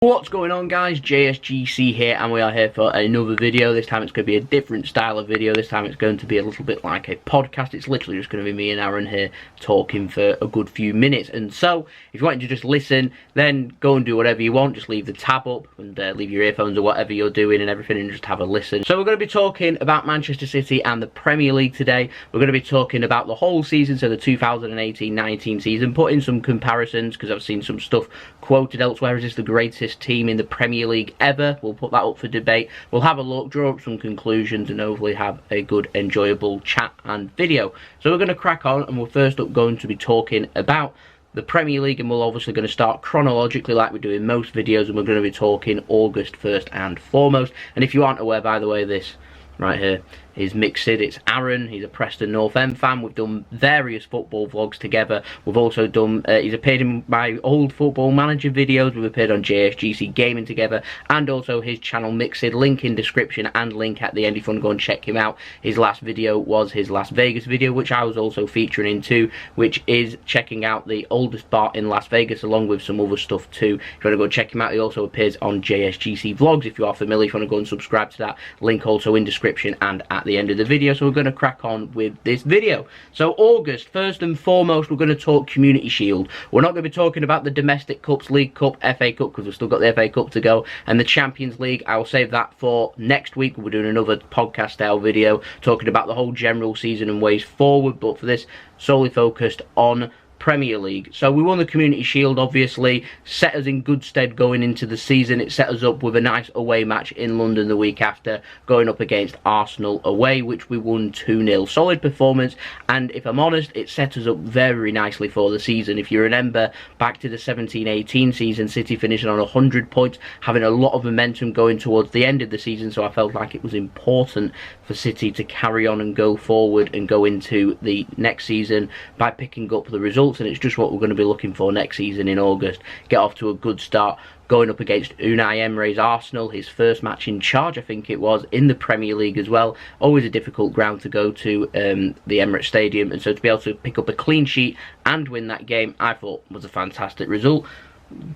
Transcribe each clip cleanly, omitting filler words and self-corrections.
What's going on, guys? JSGC here, and we are here for another video. This time it's going to be a different style of video. This time it's going to be a little bit like a podcast. It's literally just going to be me and Aaron here talking for a good few minutes. And so, if you want to just listen, then go and do whatever you want. Just leave the tab up and leave your earphones or whatever you're doing and everything, and just have a listen. So we're going to be talking about Manchester City and the Premier League today. We're going to be talking about the whole season, so the 2018-19 season, put in some comparisons because I've seen some stuff quoted elsewhere. Is this the greatest team in the Premier League ever? We'll put that up for debate. We'll have a look, draw up some conclusions, and hopefully have a good, enjoyable chat and video. So we're going to crack on, and we're first up going to be talking about the Premier League, and we're obviously going to start chronologically like we do in most videos, and we're going to be talking August first and foremost. And if you aren't aware, by the way, this right here is MixedSid. It's Aaron. He's a Preston North End fan. We've done various football vlogs together. We've also done, he's appeared in my old Football Manager videos. We've appeared on JSGC Gaming together, and also his channel MixedSid. Link in description and link at the end if you want to go and check him out. His last video was his Las Vegas video, which I was also featuring in too, which is checking out the oldest bar in Las Vegas, along with some other stuff too. If you want to go check him out, he also appears on JSGC Vlogs. If you are familiar, if you want to go and subscribe to that, link also in description and at the end of the video. So we're going to crack on with this video. So August, first and foremost, we're going to talk Community Shield. We're not going to be talking about the domestic cups, League Cup, FA Cup, because we've still got the FA Cup to go, and the Champions League. I'll save that for next week. We're doing another podcast style video talking about the whole general season and ways forward, but for this, solely focused on Premier League. So we won the Community Shield, obviously, set us in good stead going into the season. It set us up with a nice away match in London the week after, going up against Arsenal away, which we won 2-0. Solid performance, and if I'm honest, it set us up very nicely for the season. If you remember back to the 17-18 season, City finishing on 100 points, having a lot of momentum going towards the end of the season, so I felt like it was important for City to carry on and go forward and go into the next season by picking up the results. And it's just what we're going to be looking for next season in August. Get off to a good start, going up against Unai Emery's Arsenal, his first match in charge, I think it was, in the Premier League as well. Always a difficult ground to go to, the Emirates Stadium, and so to be able to pick up a clean sheet and win that game, I thought was a fantastic result.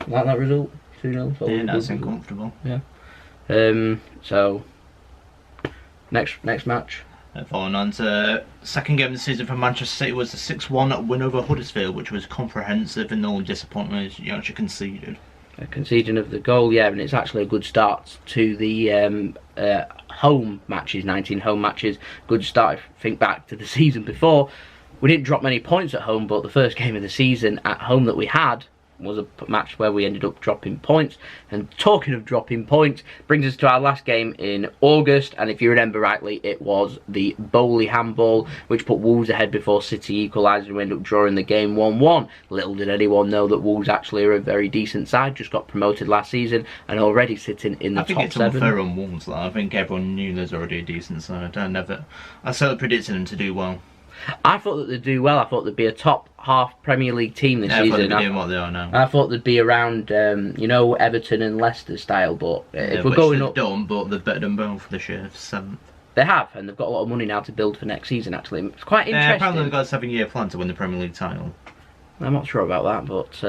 Like that result? 2-0? Yeah, that's uncomfortable. Yeah. So, next match. Following on to second game of the season for Manchester City was the 6-1 win over Huddersfield, which was comprehensive, and the only disappointment is you actually conceded. A conceding of the goal, yeah, and it's actually a good start to the home matches, 19 home matches. Good start, if you think back to the season before. We didn't drop many points at home, but the first game of the season at home that we had was a match where we ended up dropping points. And talking of dropping points, brings us to our last game in August, and if you remember rightly, it was the Bowley handball, which put Wolves ahead before City equalised, and we ended up drawing the game 1-1. Little did anyone know that Wolves actually are a very decent side, just got promoted last season and already sitting in the top 7. I think it's unfair on Wolves, though. I think everyone knew there's already a decent side. I certainly predicted them to do well. I thought that they'd do well. I thought they'd be a top half Premier League team this season. I thought they'd be doing what they are now. I thought they'd be around, you know, Everton and Leicester style. But if we're going up, done, but they've bettered them both this year, 7th. They have, and they've got a lot of money now to build for next season. Actually, it's quite interesting. Yeah, apparently they've got a 7-year plan to win the Premier League title. I'm not sure about that, but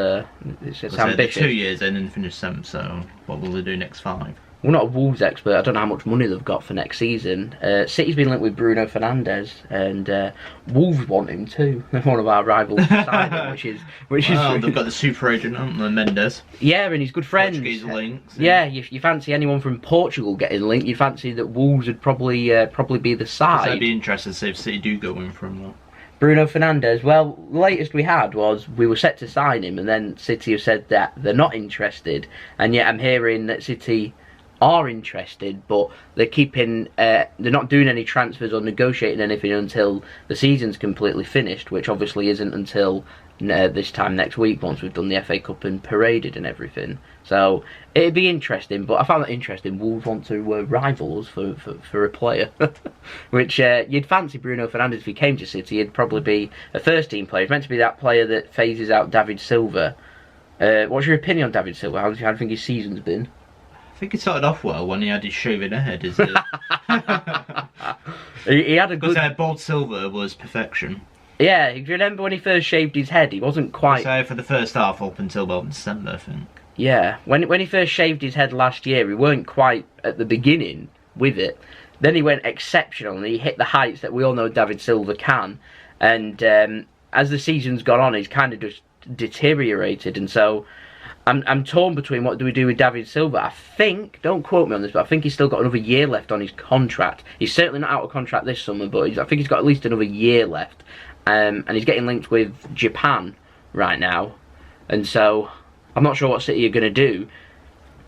it's ambitious. 2 years in and finish 7th. So what will they do next 5? We're not a Wolves expert. I don't know how much money they've got for next season. City's been linked with Bruno Fernandes, and Wolves want him too. They're one of our rivals, which is. Well, they've got the super agent, haven't they, Mendes? Yeah, and he's good friends. Portuguese links. Yeah, you fancy anyone from Portugal getting linked? You fancy that Wolves would probably be the side. I'd be interested to see if City do go in for him. Bruno Fernandes, well, the latest we had was we were set to sign him, and then City have said that they're not interested, and yet I'm hearing that City are interested, but they're keeping they're not doing any transfers or negotiating anything until the season's completely finished, which obviously isn't until this time next week, once we've done the FA Cup and paraded and everything. So it'd be interesting, but I found that interesting. Wolves want to rival us for a player, which you'd fancy Bruno Fernandes if he came to City. He'd probably be a first team player. He's meant to be that player that phases out David Silva. What's your opinion on David Silva? How do you think his season's been? I think he started off well when he had his shaven head. He had a good. Because bald silver was perfection. Yeah, if you remember when he first shaved his head, he wasn't quite. So for the first half up until about December, I think. Yeah, when he first shaved his head last year, he weren't quite at the beginning with it. Then he went exceptional and he hit the heights that we all know David Silva can. And as the season's gone on, he's kind of just deteriorated. And so I'm torn between what do we do with David Silva. I think, don't quote me on this, but I think he's still got another year left on his contract. He's certainly not out of contract this summer, but I think he's got at least another year left. And he's getting linked with Japan right now. And so I'm not sure what City are going to do.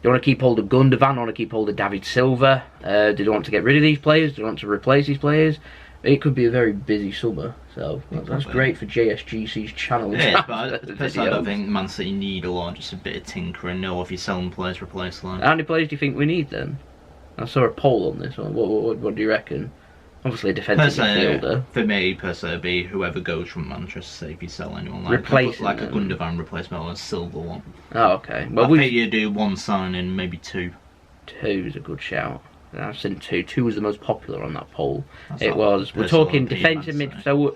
Do you want to keep hold of Gundogan? Do you want to keep hold of David Silva? Do they want to get rid of these players? Do they want to replace these players? It could be a very busy summer, so that's great for JSGC's channel. Yeah, but personally, I don't think Man City need a lot, just a bit of tinkering. No, if you're selling players, replace them. How many players do you think we need then? I saw a poll on this one. What do you reckon? Obviously, a defensive midfielder. For me, personally, it'd be whoever goes from Manchester City if you sell anyone. Like Replacing like them. A Gundogan replacement or a Silver one. Oh, okay. Well, I think you do one signing, maybe two. Two's a good shout. I've seen two. Two was the most popular on that poll. That's It was. We're talking defensive mid. So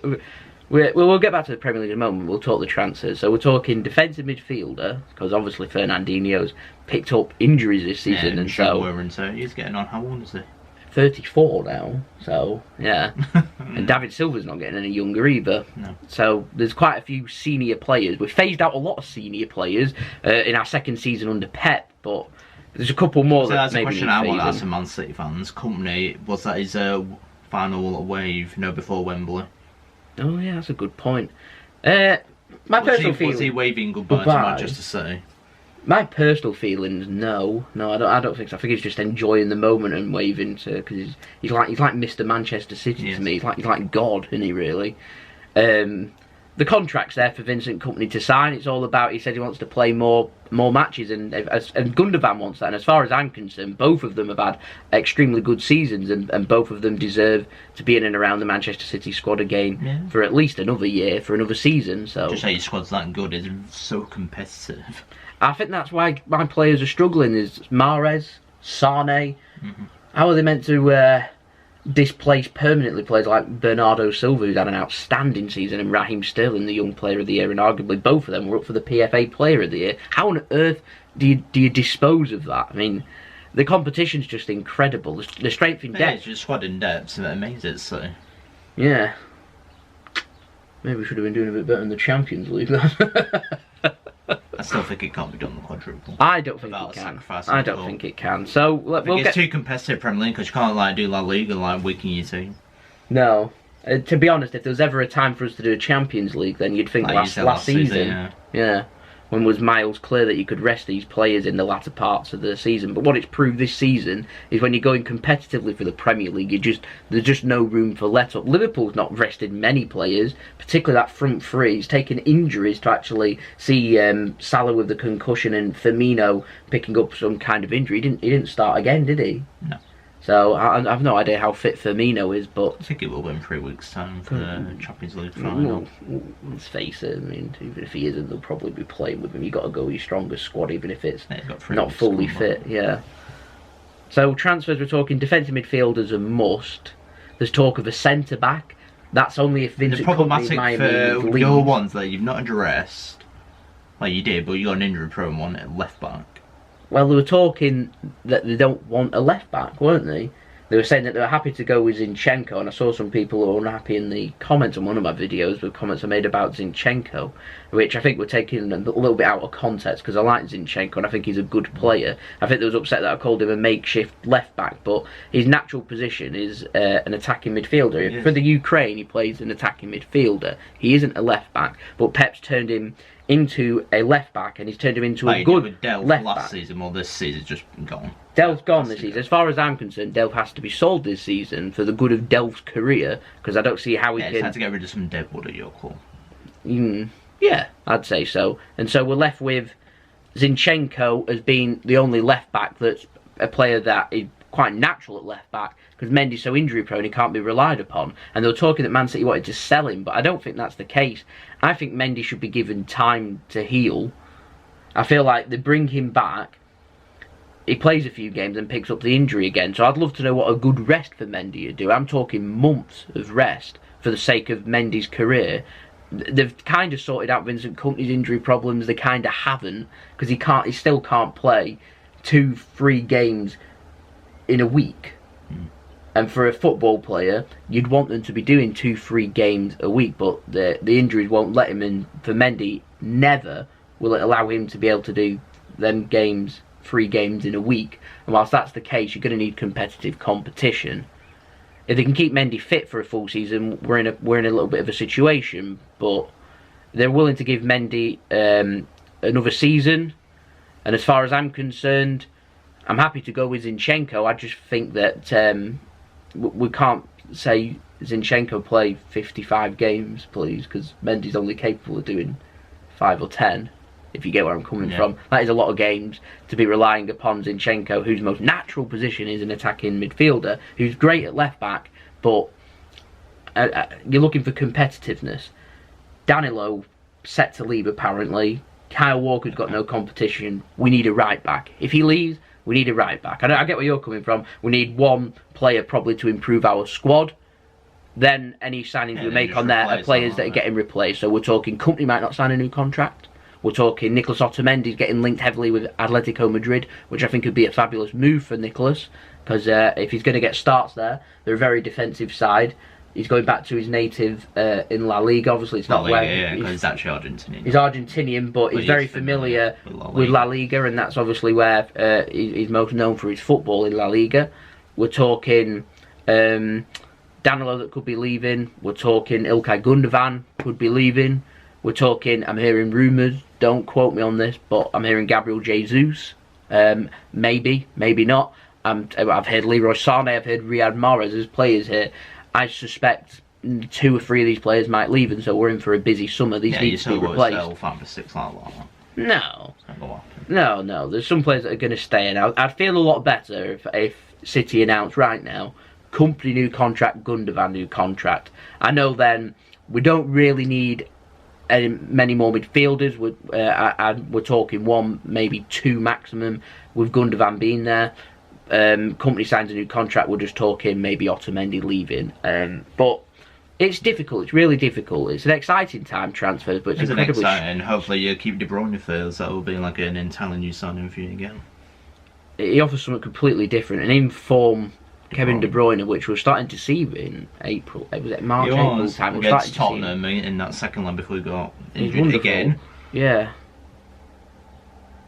we'll get back to the Premier League in a moment. We'll talk the transfers. So we're talking defensive midfielder because obviously Fernandinho's picked up injuries this season, and so he's getting on. How old is he? 34 now. So yeah, and David Silva's not getting any younger either. No. So there's quite a few senior players. We've phased out a lot of senior players in our second season under Pep, but there's a couple more so that that's maybe a question need I want to phasing. ask the Man City fans. Kompany, was that his final wave, before Wembley? Oh yeah, that's a good point. My personal feeling. Was he waving goodbye to Manchester City? My personal feelings, no, I don't think so. I think he's just enjoying the moment and waving to because he's like Mr. Manchester City to me. He's like God, isn't he? Really. The contract's there for Vincent Kompany to sign. It's all about. He said he wants to play more matches, and Gundogan wants that. And as far as I'm concerned, both of them have had extremely good seasons, and both of them deserve to be in and around the Manchester City squad again for at least another year, for another season. So just say your squad's that good is so competitive. I think that's why my players are struggling. Is Mahrez, Sane. How are they meant to displace permanently players like Bernardo Silva, who's had an outstanding season, and Raheem Sterling, the young player of the year, and arguably both of them were up for the PFA Player of the Year. How on earth do you dispose of that? I mean, the competition's just incredible. The strength in depth. It's just squad in depth, and it amazes. So yeah, maybe we should have been doing a bit better in the Champions League. I still think it can't be done the quadruple. I don't think it can. I don't think it can. So it's too competitive Premier League because you can't do La Liga weaken your team. No, to be honest, if there was ever a time for us to do a Champions League, then you'd think last season. Yeah. When it was miles clear that you could rest these players in the latter parts of the season. But what it's proved this season is when you're going competitively for the Premier League, there's just no room for let-up. Liverpool's not rested many players, particularly that front three. It's taken injuries to actually see Salah with the concussion and Firmino picking up some kind of injury. He didn't start again, did he? No. So I've no idea how fit Firmino is, but I think it will be in 3 weeks' time for the Champions League final. Let's face it. I mean, even if he isn't, they'll probably be playing with him. You got to go with your strongest squad, even if it's not fully fit. Yeah. So transfers, we're talking defensive midfielders a must. There's talk of a centre back. That's only if Vincent Kompany for your ones that you've not addressed. Well, you did, but you got an injury-prone one at left back. Well, they were talking that they don't want a left-back, weren't they? They were saying that they were happy to go with Zinchenko, and I saw some people who were unhappy in the comments on one of my videos with comments I made about Zinchenko, which I think were taken a little bit out of context, because I like Zinchenko and I think he's a good player. I think they was upset that I called him a makeshift left-back, but his natural position is an attacking midfielder. For the Ukraine, he plays an attacking midfielder. He isn't a left-back, but Pep's turned him into a left back, and he's turned him into a good left back. Last season, well, this season's just gone. Delph's gone this season. As far as I'm concerned, Delph has to be sold this season for the good of Delph's career, because I don't see how he can. He's had to get rid of some deadwood at your call. Yeah, I'd say so. And so we're left with Zinchenko as being the only left back that's a player that is quite natural at left back, because Mendy's so injury prone he can't be relied upon. And they were talking that Man City wanted to sell him, but I don't think that's the case. I think Mendy should be given time to heal. I feel like they bring him back, he plays a few games and picks up the injury again. So I'd love to know what a good rest for Mendy would do. I'm talking months of rest for the sake of Mendy's career. they've kind of sorted out Vincent Kompany's injury problems. They kind of haven't, because he still can't play 2-3 games in a week. And for a football player, you'd want them to be doing 2-3 games a week, but the injuries won't let him. And for Mendy, never will it allow him to be able to do them games, 3 games in a week. And whilst that's the case, you're going to need competitive competition. If they can keep Mendy fit for a full season, we're in a little bit of a situation. But they're willing to give Mendy another season. And as far as I'm concerned, I'm happy to go with Zinchenko. I just think that we can't say Zinchenko play 55 games, please, because Mendy's only capable of doing 5 or 10, if you get where I'm coming from. That is a lot of games to be relying upon Zinchenko, whose most natural position is an attacking midfielder, who's great at left-back, but you're looking for competitiveness. Danilo set to leave, apparently. Kyle Walker's got no competition. We need a right-back. If he leaves, we need a right-back. I get where you're coming from. We need one player probably to improve our squad. Then any signings we make on there are players that are getting replaced. So we're talking Kompany might not sign a new contract. We're talking Nicolas Otamendi getting linked heavily with Atletico Madrid, which I think would be a fabulous move for Nicolas, because if he's going to get starts there, they're a very defensive side. He's going back to his native in La Liga. Obviously, it's not where... Yeah, because he's actually Argentinian. He's Argentinian, but he's very familiar with La Liga, and that's obviously where he's most known for his football in La Liga. We're talking Danilo that could be leaving. We're talking Ilkay Gundogan could be leaving. We're talking, I'm hearing rumours, don't quote me on this, but I'm hearing Gabriel Jesus. Maybe, maybe not. I've heard Leroy Sane, I've heard Riyad Mahrez as players here. I suspect 2 or 3 of these players might leave, and so we're in for a busy summer. These need to be replaced. No. There's some players that are going to stay in. I'd feel a lot better if City announced right now, Kompany new contract, Gundogan new contract. I know then we don't really need many more midfielders. We're talking 1, maybe 2 maximum, with Gundogan being there. Kompany signs a new contract, we're just talking maybe Otamendi leaving. But it's difficult, it's really difficult. It's an exciting time, transfers, but it's incredibly exciting. Hopefully you keep De Bruyne first, that will be like an entirely new signing for you again. He offers something completely different, an in-form Kevin De Bruyne, which we're starting to see in April. Was it March, April time? Against Tottenham in that second leg before he got injured again. Yeah.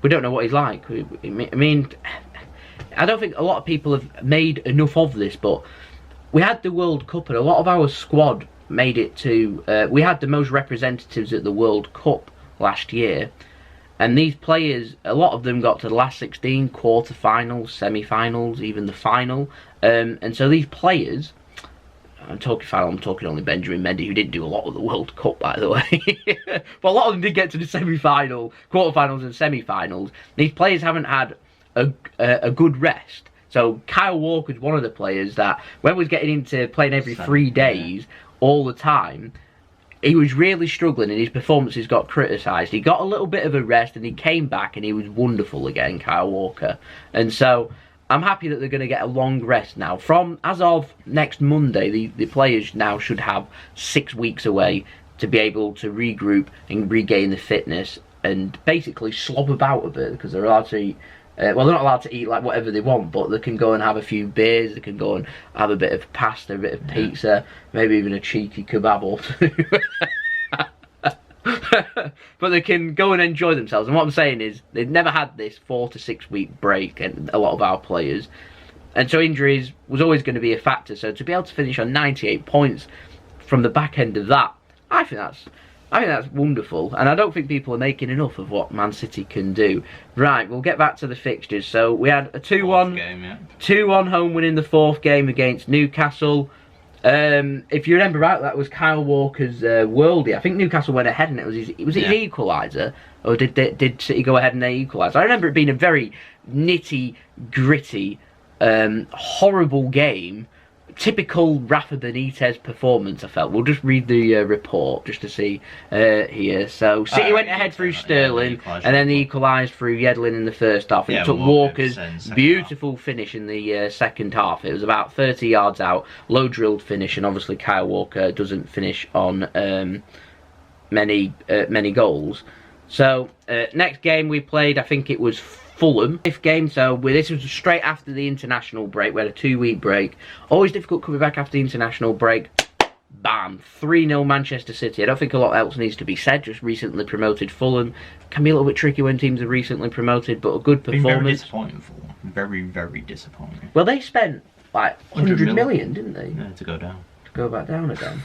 We don't know what he's like. I mean, I don't think a lot of people have made enough of this, but we had the World Cup and a lot of our squad made it to... we had the most representatives at the World Cup last year, and these players, a lot of them got to the last 16, quarter-finals, semi-finals, even the final. And so these players... I'm talking only Benjamin Mendy, who didn't do a lot of the World Cup, by the way. But a lot of them did get to the semi-final, quarter-finals and semi-finals. These players haven't had a good rest. So Kyle Walker's one of the players that, when we was getting into playing every 3 days, all the time, he was really struggling and his performances got criticised. He got a little bit of a rest and he came back and he was wonderful again, Kyle Walker. And so I'm happy that they're going to get a long rest now. As of next Monday, the players now should have 6 weeks away to be able to regroup and regain the fitness and basically slob about a bit, because they're allowed to eat. Well, they're not allowed to eat like whatever they want, but they can go and have a few beers, they can go and have a bit of pasta, a bit of pizza, maybe even a cheeky kebab or 2. But they can go and enjoy themselves. And what I'm saying is, they've never had this 4 to 6 week break, and a lot of our players. And so injuries was always going to be a factor. So to be able to finish on 98 points from the back end of that, I think that's wonderful, and I don't think people are making enough of what Man City can do. Right, we'll get back to the fixtures. So we had a 2-1 home win in the 4th game against Newcastle. If you remember right, that was Kyle Walker's worldie. I think Newcastle went ahead and it was his equaliser, or did City go ahead and they equalised? I remember it being a very nitty gritty, horrible game. Typical Rafa Benitez performance, I felt. We'll just read the report just to see here. So City went ahead through Sterling, and then they equalised through Yedlin in the first half. And it took Walker's beautiful finish in the second half. It was about 30 yards out, low drilled finish, and obviously Kyle Walker doesn't finish on many goals. So next game we played, I think it was Fulham, 5th game. So this was straight after the international break. We had a 2-week break. Always difficult coming back after the international break. Bam, 3-0 Manchester City. I don't think a lot else needs to be said. Just recently promoted Fulham. Can be a little bit tricky when teams are recently promoted, but a good performance. Very disappointing Fulham. Very, very disappointing. Well, they spent like 100 million, didn't they? Yeah, to go down. To go back down again.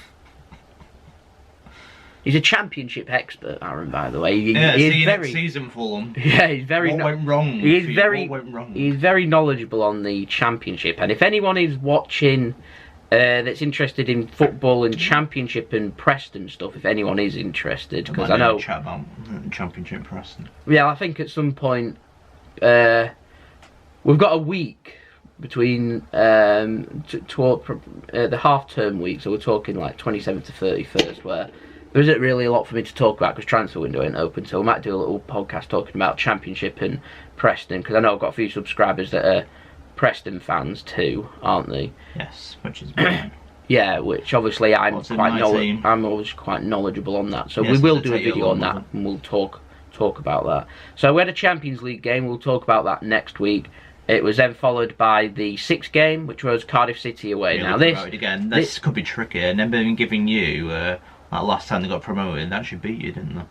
He's a championship expert, Aaron, by the way. He is very season Fulham. Yeah, he's very. What went wrong? He's very knowledgeable on the championship, and if anyone is watching that's interested in football and championship and Preston stuff, if anyone is interested, because I know chat about championship Preston. Yeah, I think at some point we've got a week between the half-term week, so we're talking like 27th to 31st, where there isn't really a lot for me to talk about because transfer window ain't open. So we might do a little podcast talking about championship and Preston, because I know I've got a few subscribers that are Preston fans too, aren't they? Yes, which is bad. Yeah, which obviously I'm always quite knowledgeable on that. So yes, we will do a video on that, and we'll talk about that. So we had a Champions League game. We'll talk about that next week. It was then followed by the 6th game, which was Cardiff City away. Yeah, now this could be tricky. And then been giving you that last time they got promoted, they actually beat you, didn't they?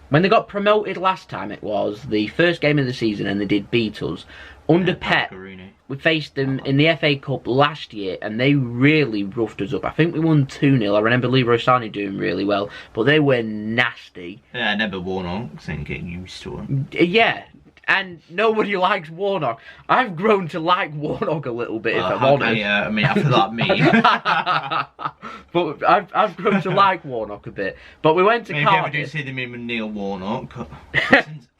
When they got promoted last time, it was the first game of the season, and they did beat us. Under Pep, we faced them in the FA Cup last year, and they really roughed us up. I think we won 2-0. I remember Leroy Sane doing really well, but they were nasty. Yeah, I never Warnock, so getting used to them. Yeah, and nobody likes Warnock. I've grown to like Warnock a little bit, if I'm honest. I mean, after that, me. But I've grown to like Warnock a bit. But we went to Cardiff. If you ever do see the meme with Neil Warnock,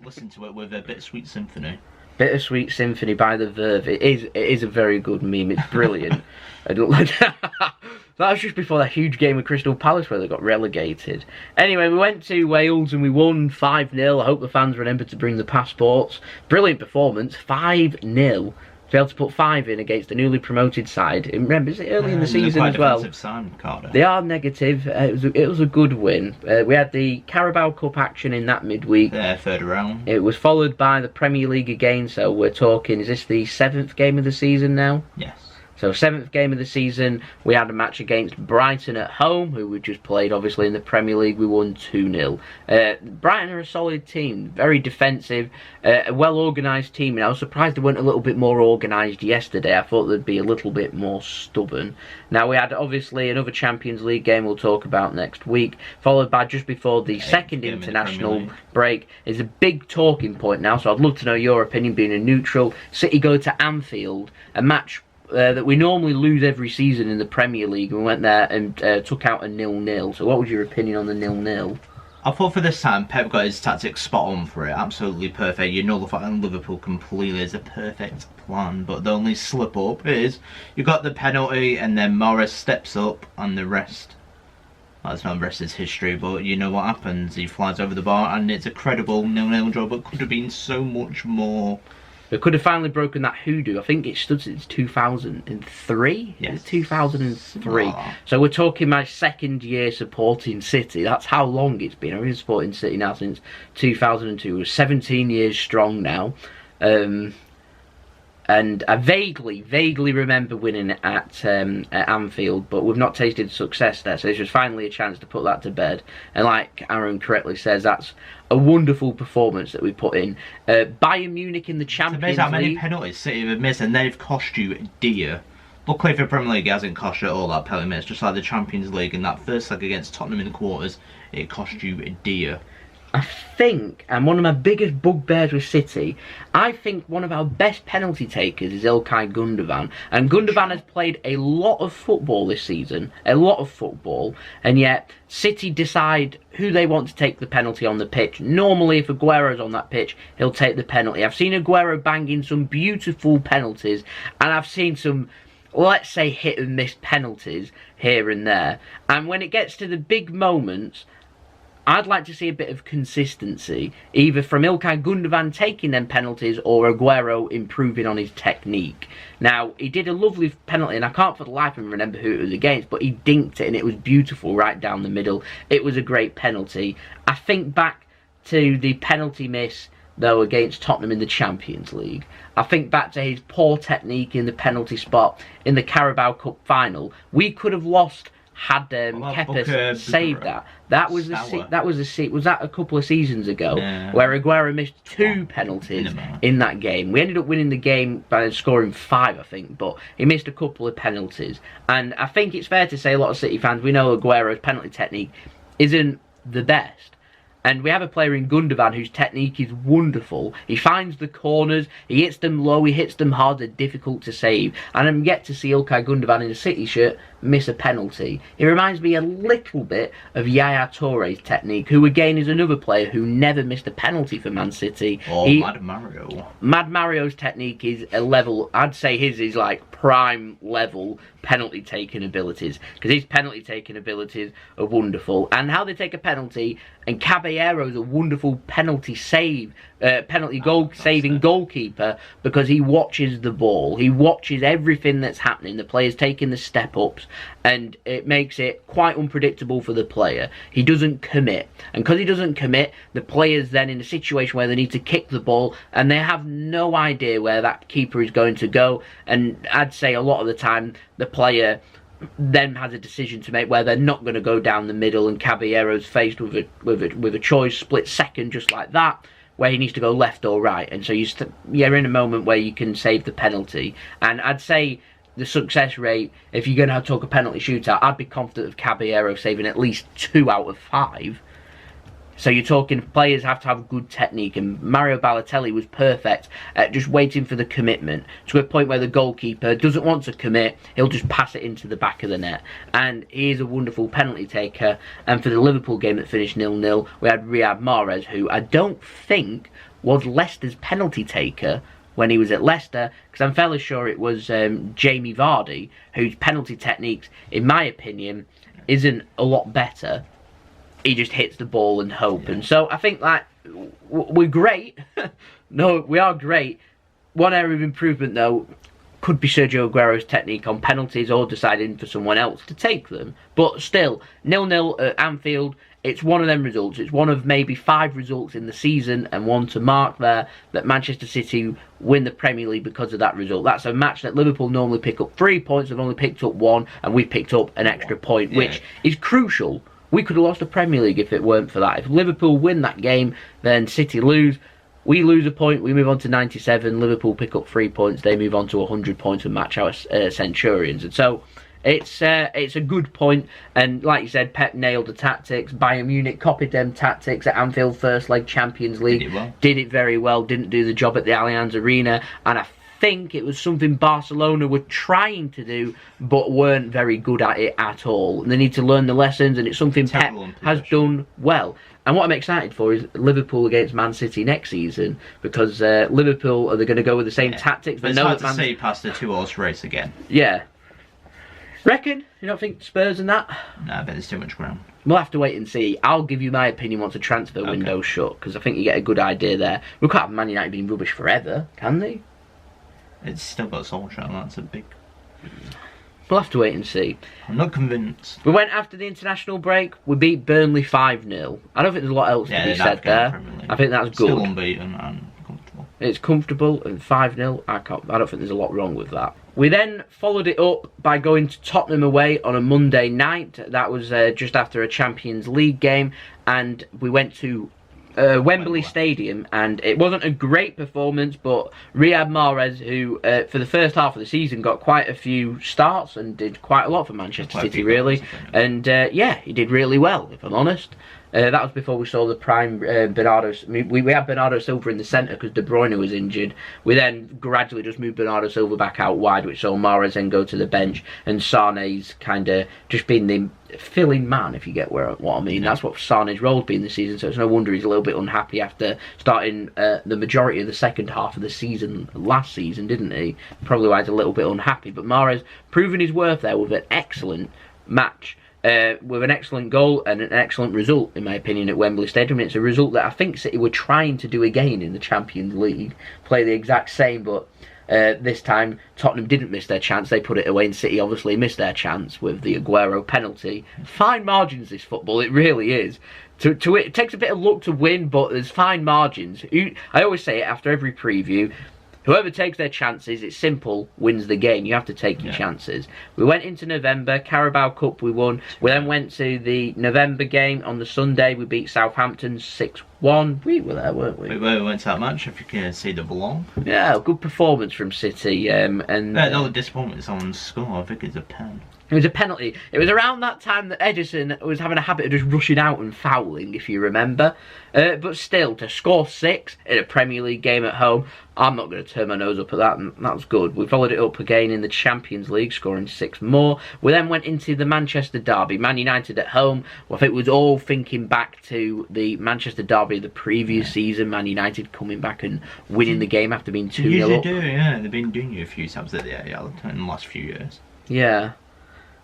listen to it with a Bittersweet Symphony. Bittersweet Symphony by the Verve. It is a very good meme. It's brilliant. I don't like that. That was just before that huge game with Crystal Palace where they got relegated. Anyway, we went to Wales and we won 5-0. I hope the fans remember to bring the passports. Brilliant performance. 5-0. To be able to put 5 in against the newly promoted side. And remember, it's early in the season as well. They are negative. It was a good win. We had the Carabao Cup action in that midweek. Yeah, 3rd round. It was followed by the Premier League again. So we're talking, is this the 7th game of the season now? Yes. So 7th game of the season, we had a match against Brighton at home, who we just played obviously in the Premier League. We won 2-0. Brighton are a solid team, very defensive, a well-organised team, and I was surprised they weren't a little bit more organised yesterday. I thought they'd be a little bit more stubborn. Now we had obviously another Champions League game we'll talk about next week, followed by just before the second international break. Is a big talking point now, so I'd love to know your opinion, being a neutral. City go to Anfield, a match that we normally lose every season in the Premier League, and we went there and took out a 0-0. So what was your opinion on the 0-0? I thought for this time Pep got his tactics spot on for it, absolutely perfect. You nullify Liverpool completely as a perfect plan, but the only slip up is you got the penalty and then Mahrez steps up and the rest. Well, it's not the rest is history, but you know what happens. He flies over the bar and it's a credible 0-0 draw, but could have been so much more. They could have finally broken that hoodoo. I think it stood since 2003. Yes. 2003. Oh. So we're talking my 2nd year supporting City. That's how long it's been. I've been supporting City now since 2002. We're 17 years strong now. And I vaguely remember winning at Anfield, but we've not tasted success there. So this was finally a chance to put that to bed. And like Aaron correctly says, that's a wonderful performance that we put in. Bayern Munich in the Champions League. It's amazing how many penalties City have missed, and they've cost you dear. Luckily for Premier League, it hasn't cost you all that penalty miss. Just like the Champions League in that first leg against Tottenham in the quarters, it cost you dear. I think, and one of my biggest bugbears with City, I think one of our best penalty takers is Ilkay Gundogan. And Gundogan has played a lot of football this season, and yet City decide who they want to take the penalty on the pitch. Normally, if Aguero's on that pitch, he'll take the penalty. I've seen Aguero banging some beautiful penalties, and I've seen some, let's say, hit and miss penalties here and there. And when it gets to the big moments, I'd like to see a bit of consistency, either from Ilkay Gundogan taking them penalties or Aguero improving on his technique. Now, he did a lovely penalty, and I can't for the life of me remember who it was against, but he dinked it, and it was beautiful right down the middle. It was a great penalty. I think back to the penalty miss, though, against Tottenham in the Champions League. I think back to his poor technique in the penalty spot in the Carabao Cup final. We could have lost had Kepa saved that. Was that a couple of seasons ago, where Aguero missed 2 penalties in that game. We ended up winning the game by scoring 5, I think, but he missed a couple of penalties. And I think it's fair to say a lot of City fans, we know Aguero's penalty technique isn't the best. And we have a player in Gundogan whose technique is wonderful. He finds the corners, he hits them low, he hits them hard, they're difficult to save. And I'm yet to see Ilkay Gundogan in a City shirt miss a penalty. He reminds me a little bit of Yaya Touré's technique, who again is another player who never missed a penalty for Man City. Mad Mario. Mad Mario's technique is a level, I'd say his is like prime level penalty taking abilities, because his penalty taking abilities are wonderful, and how they take a penalty. And Caballero's a wonderful penalty save, saving goalkeeper, because he watches the ball, he watches everything that's happening, the players taking the step ups, and it makes it quite unpredictable for the player. He doesn't commit, and because he doesn't commit, the player's then in a situation where they need to kick the ball, and they have no idea where that keeper is going to go. And I'd say a lot of the time the player then has a decision to make where they're not going to go down the middle, and Caballero's faced with a choice, split second, just like that, where he needs to go left or right. And so you're in a moment where you can save the penalty. And I'd say the success rate, if you're going to talk a penalty shootout, I'd be confident of Caballero saving at least 2 out of 5. So you're talking players have to have good technique, and Mario Balotelli was perfect at just waiting for the commitment to a point where the goalkeeper doesn't want to commit, he'll just pass it into the back of the net. And he is a wonderful penalty taker. And for the Liverpool game that finished 0-0, we had Riyad Mahrez, who I don't think was Leicester's penalty taker when he was at Leicester, because I'm fairly sure it was Jamie Vardy, whose penalty techniques, in my opinion, isn't a lot better. He just hits the ball and hope. And so I think that we're great. No, we are great. One area of improvement, though, could be Sergio Aguero's technique on penalties, or deciding for someone else to take them. But still, 0-0 at Anfield, it's one of them results. It's one of maybe 5 results in the season, and one to mark there, that Manchester City win the Premier League because of that result. That's a match that Liverpool normally pick up 3 points, they've only picked up 1, and we picked up an extra point, which is crucial. We could have lost the Premier League if it weren't for that. If Liverpool win that game, then City lose. We lose a point, we move on to 97. Liverpool pick up 3 points, they move on to 100 points and match our Centurions. And so it's a good point. And like you said, Pep nailed the tactics. Bayern Munich copied them tactics at Anfield first leg Champions League. Did it very well. Didn't do the job at the Allianz Arena. And I think it was something Barcelona were trying to do, but weren't very good at it at all. And they need to learn the lessons, and it's something Pep has done well. And what I'm excited for is Liverpool against Man City next season, because Liverpool, are they going to go with the same tactics? But it's hard to see past the 2-horse race again. Yeah. Reckon? You don't think Spurs and that? No, I bet there's too much ground. We'll have to wait and see. I'll give you my opinion once the transfer window's shut, because I think you get a good idea there. We can't have Man United being rubbish forever, can they? It's still got Solskjaer, that's a big... We'll have to wait and see. I'm not convinced. We went after the international break. We beat Burnley 5-0. I don't think there's a lot else to be said there. I think that's good. Still unbeaten and comfortable. It's comfortable, and 5-0. I don't think there's a lot wrong with that. We then followed it up by going to Tottenham away on a Monday night. That was just after a Champions League game, and we went to Wembley Stadium, and it wasn't a great performance, but Riyad Mahrez, who for the first half of the season got quite a few starts and did quite a lot for Manchester City, really, and yeah, he did really well, if I'm honest. That was before we saw the prime Bernardo. We had Bernardo Silva in the centre because De Bruyne was injured. We then gradually just moved Bernardo Silva back out wide, which saw Mahrez then go to the bench, and Sane's kind of just been the filling man, if you get what I mean. That's what Sane's role's been this season, so it's no wonder he's a little bit unhappy after starting the majority of the second half of the season last season, didn't he? Probably why he's a little bit unhappy. But Mahrez proving his worth there with an excellent match with an excellent goal and an excellent result, in my opinion, at Wembley Stadium. It's a result that I think City were trying to do again in the Champions League, play the exact same, but this time Tottenham didn't miss their chance. They put it away, and City obviously missed their chance with the Aguero penalty. Fine margins, this football, it really is. It takes a bit of luck to win, but there's fine margins. I always say it after every preview. Whoever takes their chances, it's simple, wins the game. You have to take your chances. We went into November, Carabao Cup we won. We then went to the November game on the Sunday. We beat Southampton 6-1. We were there, weren't we? We went to that match, if you can see the belong. Yeah, good performance from City. No disappointments on score. I think it's a pen. It was a penalty. It was around that time that Edison was having a habit of just rushing out and fouling, if you remember. But still, to score 6 in a Premier League game at home, I'm not going to turn my nose up at that, and that was good. We followed it up again in the Champions League, scoring 6 more. We then went into the Manchester derby, Man United at home. Well, I think it was all thinking back to the Manchester derby of the previous season, Man United coming back and winning the game after being 2-0 up. Usually do, yeah. They've been doing you a few times at the AL in the last few years. Yeah.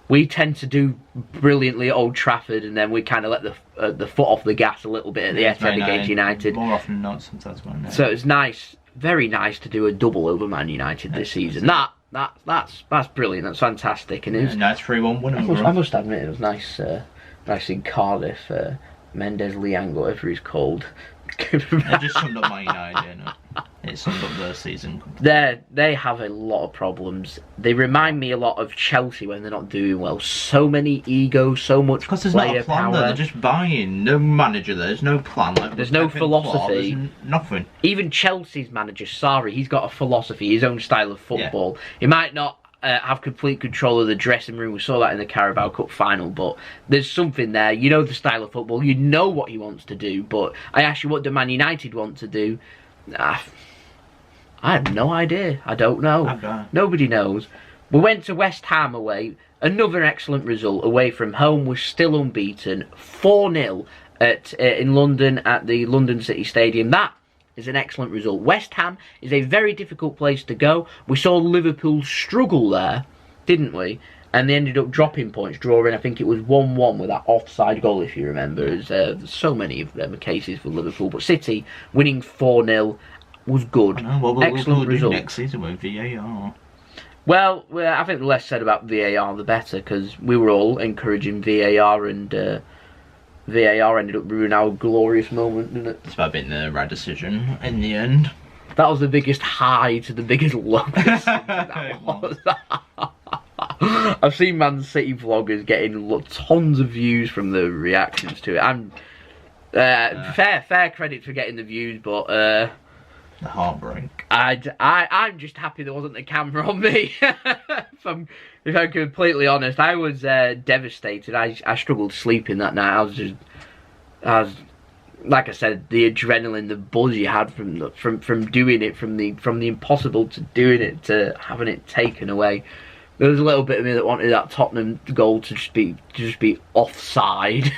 We tend to do brilliantly at Old Trafford, and then we kind of let the foot off the gas a little bit at the Etihad against United. More often than not, sometimes. So it's nice, very nice to do a double over Man United this season. That's brilliant. That's fantastic. And it was nice 3-1 win. I must admit, it was nice. Nice in Cardiff. Mendes Liang, whatever he's called. It just summed up Man United, didn't it? It summed up their season. They have a lot of problems. They remind me a lot of Chelsea when they're not doing well. So many egos, so much because there's player not a plan power. There. They're just buying. No manager there. There's no plan. There's no philosophy. There's nothing. Even Chelsea's manager, Sarri, he's got a philosophy, his own style of football. Yeah. He might not have complete control of the dressing room. We saw that in the Carabao Cup final, but there's something there. You know the style of football. You know what he wants to do, but I ask you, what do Man United want to do? I have no idea. I don't know. Nobody knows. We went to West Ham away. Another excellent result away from home. We're still unbeaten. 4-0 in London at the London City Stadium. That is an excellent result. West Ham is a very difficult place to go. We saw Liverpool struggle there, didn't we? And they ended up dropping points, drawing, I think it was 1-1 with that offside goal, if you remember. There's so many of them cases for Liverpool. But City winning 4-0 was good. I know, well, excellent result. Next season with VAR. Well, I think the less said about VAR, the better, because we were all encouraging VAR, and VAR ended up ruining our glorious moment, didn't it? It's about being the right decision in the end. That was the biggest high to the biggest low. I've seen Man City vloggers getting tons of views from the reactions to it. I'm fair credit for getting the views, but the heartbreak. I'm just happy there wasn't a camera on me. if I'm completely honest, I was devastated. I struggled sleeping that night. I was like I said, the adrenaline, the buzz you had from doing it, from the impossible to doing it to having it taken away. There was a little bit of me that wanted that Tottenham goal to just be offside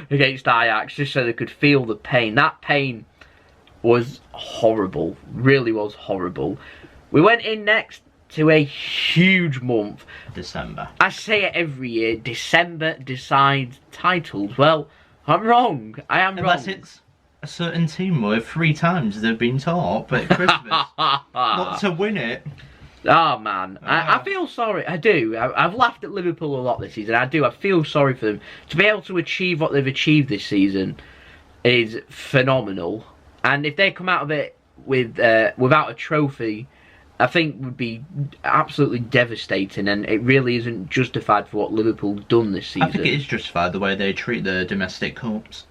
against Ajax, just so they could feel the pain. That pain was horrible, really was horrible. We went in next to a huge month. December. I say it every year, December decides titles. Well, I'm wrong. I am wrong. Unless it's a certain team where 3 times they've been taught at Christmas not to win it. Oh man, I feel sorry. I do. I've laughed at Liverpool a lot this season. I do. I feel sorry for them. To be able to achieve what they've achieved this season is phenomenal. And if they come out of it with without a trophy, I think would be absolutely devastating. And it really isn't justified for what Liverpool's done this season. I think it is justified the way they treat the domestic cups.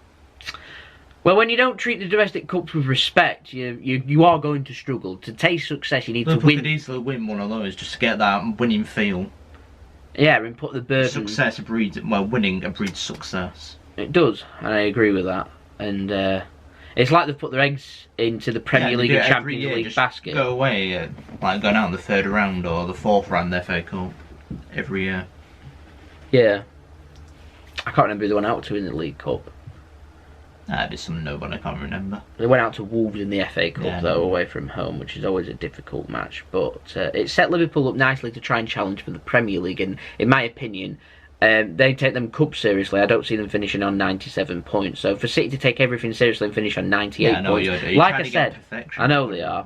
Well, when you don't treat the domestic cups with respect, you are going to struggle. To taste success, you need to win. Could easily win one of those just to get that winning feel. Yeah, and put the burden. Success breeds, well, winning breeds success. It does, and I agree with that. And it's like they've put their eggs into the Premier League and Champions League basket. Go away, like going out in the 3rd round or the 4th round of the FA Cup every year. Yeah, I can't remember who they went out to in the League Cup. There's some nobody, I can't remember. They went out to Wolves in the FA Cup, though, away from home, which is always a difficult match. But it set Liverpool up nicely to try and challenge for the Premier League. And in my opinion, they take them cups seriously. I don't see them finishing on 97 points. So for City to take everything seriously and finish on 98 points, like I said, I know they are.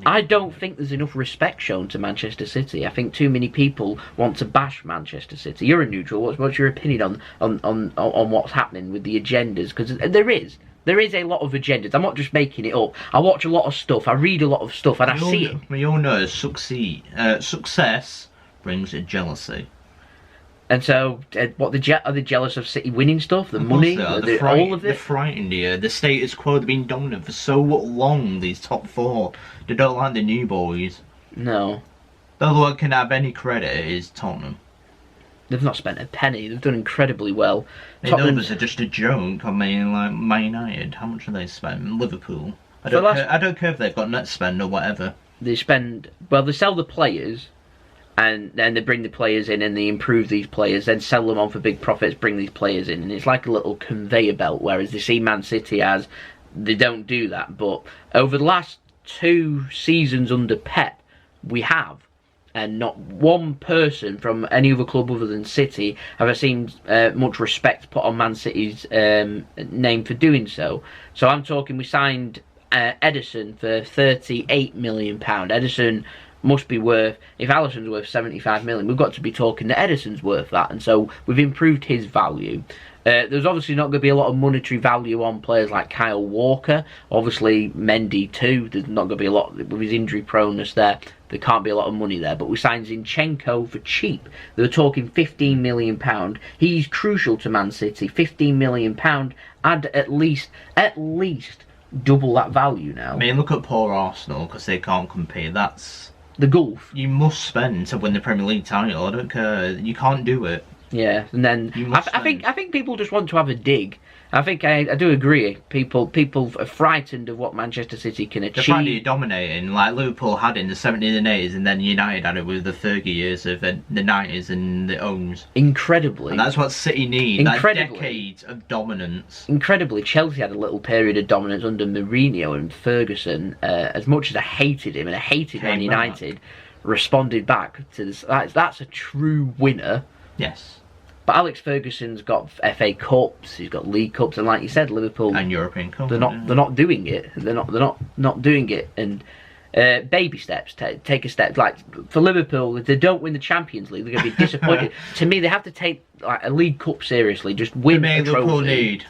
I don't think there's enough respect shown to Manchester City. I think too many people want to bash Manchester City. You're a neutral. What's your opinion on what's happening with the agendas? Because there is a lot of agendas. I'm not just making it up. I watch a lot of stuff. I read a lot of stuff, and I see it. We all know success brings jealousy. And so, are they jealous of City winning stuff? The money? All of it? They're frightened here. The status quo, they've been dominant for so long, these top four. They don't like the new boys. No. The other one can have any credit is Tottenham. They've not spent a penny. They've done incredibly well. The others are just a joke. I mean, like Man United, how much have they spent? Liverpool. I don't care if they've got net spend or whatever. They sell the players, and then they bring the players in and they improve these players, then sell them on for big profits, bring these players in, and it's like a little conveyor belt, whereas they see Man City as they don't do that. But over the last 2 seasons under Pep, we have, and not one person from any other club other than City have I seen much respect put on Man City's name for doing so. So I'm talking, we signed Ederson for £38 million. Ederson must be worth, if Alisson's worth 75 million, we've got to be talking that Ederson's worth that, and so we've improved his value. There's obviously not going to be a lot of monetary value on players like Kyle Walker, obviously Mendy too. There's not going to be a lot with his injury proneness there. There can't be a lot of money there, but we signed Zinchenko for cheap. They were talking £15 million. He's crucial to Man City. £15 million. Add at least double that value now. I mean, look at poor Arsenal, because they can't compete. That's the gulf you must spend to win the Premier League title. I don't care. You can't do it. Yeah, and then I think people just want to have a dig. I think I do agree. People are frightened of what Manchester City can achieve. They're finally dominating, like Liverpool had in the 70s and 80s, and then United had it with the 30 years of the 90s and the 00s. Incredibly. And that's what City need. Decades of dominance. Incredibly, Chelsea had a little period of dominance under Mourinho and Ferguson. As much as I hated him and I hated Man United, responded back to this. That's a true winner. Yes. But Alex Ferguson's got FA Cups, he's got League Cups, and like you said, Liverpool and European Cups. They're not doing it. They're not doing it. And baby steps, take a step. Like for Liverpool, if they don't win the Champions League, they're going to be disappointed. To me, they have to take like a League Cup seriously. Just win a trophy. Liverpool need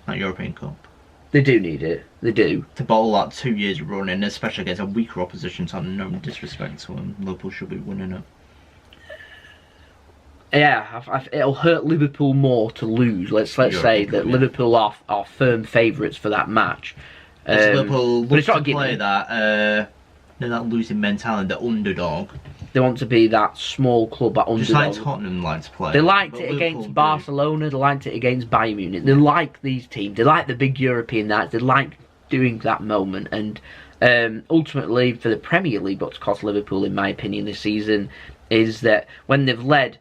that European Cup. They do need it. They do. To bowl that 2 years running, especially against a weaker opposition. So no disrespect to them, Liverpool should be winning it. Yeah, it'll hurt Liverpool more to lose. Let's say that Liverpool are firm favourites for that match. Liverpool look to play that losing mentality, the underdog. They want to be that small club, that underdog. Just like Tottenham like to play. They liked it against Barcelona. They liked it against Bayern Munich. They like these teams. They like the big European nights. They like doing that moment. And ultimately, for the Premier League, what's cost Liverpool, in my opinion, this season is that when they've led.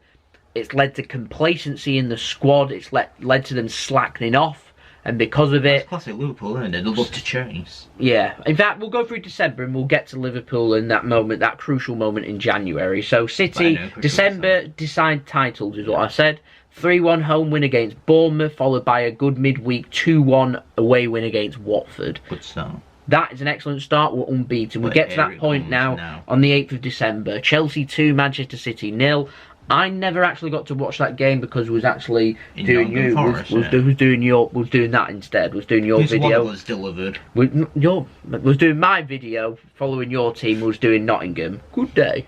It's led to complacency in the squad. It's led to them slackening off, and because of it, that's classic Liverpool, isn't it? They love to chase. Yeah. In fact, we'll go through December and we'll get to Liverpool in that moment, that crucial moment in January. So City, December decide titles is what I said. 3-1 home win against Bournemouth, followed by a good midweek 2-1 away win against Watford. Good start. That is an excellent start. We're unbeaten. We'll get to that point now on the 8th of December. Chelsea 2, Manchester City 0. I never actually got to watch that game because was actually doing was doing that instead. Was doing your video. Was delivered. Was doing my video following your team. Was doing Nottingham. Good day.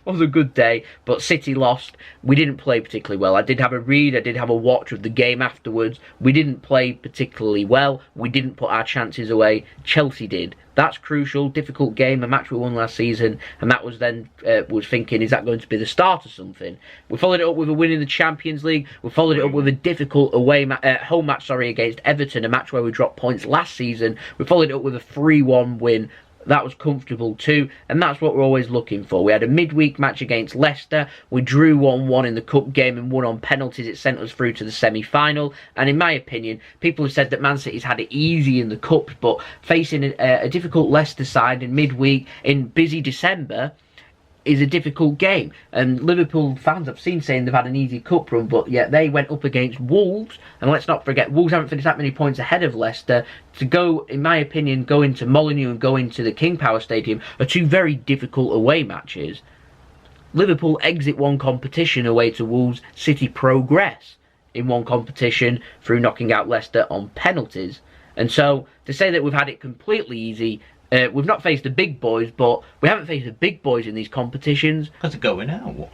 Was a good day, but City lost. We didn't play particularly well. I did have a read, I did have a watch of the game afterwards. We didn't play particularly well. We didn't put our chances away. Chelsea did. That's crucial. Difficult game, a match we won last season, and that was then was thinking, is that going to be the start of something? We followed it up with a win in the Champions League. We followed it up with a difficult home match against Everton, a match where we dropped points last season. We followed it up with a 3-1 win. That was comfortable too, and that's what we're always looking for. We had a midweek match against Leicester. We drew 1-1 in the cup game and won on penalties. It sent us through to the semi-final. And in my opinion, people have said that Man City's had it easy in the cup, but facing a difficult Leicester side in midweek in busy December, is a difficult game. And Liverpool fans I've seen saying they've had an easy cup run, but yet they went up against Wolves. And let's not forget, Wolves haven't finished that many points ahead of Leicester. To go, in my opinion, go into Molineux and go into the King Power Stadium are two very difficult away matches. Liverpool exit one competition away to Wolves. City progress in one competition through knocking out Leicester on penalties. And so, to say that we've had it completely easy, we've not faced the big boys, but we haven't faced the big boys in these competitions. Because they're going out.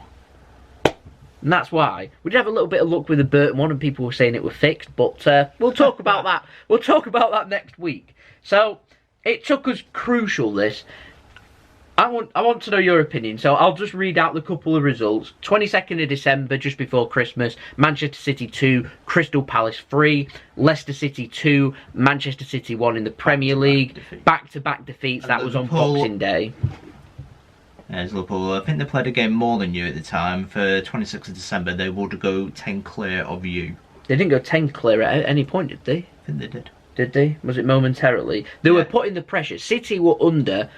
And that's why. We did have a little bit of luck with the Burton one, and people were saying it was fixed, but we'll talk about that. We'll talk about that next week. So, it took us crucial, this. I want to know your opinion, so I'll just read out the couple of results. 22nd of December, just before Christmas, Manchester City 2, Crystal Palace 3, Leicester City 2, Manchester City 1 in the Premier League. Back-to-back defeats, that was on Boxing Day. There's Liverpool. I think they played a game more than you at the time. For 26th of December, they would go 10 clear of you. They didn't go 10 clear at any point, did they? I think they did. Did they? Was it momentarily? They were putting the pressure. City were under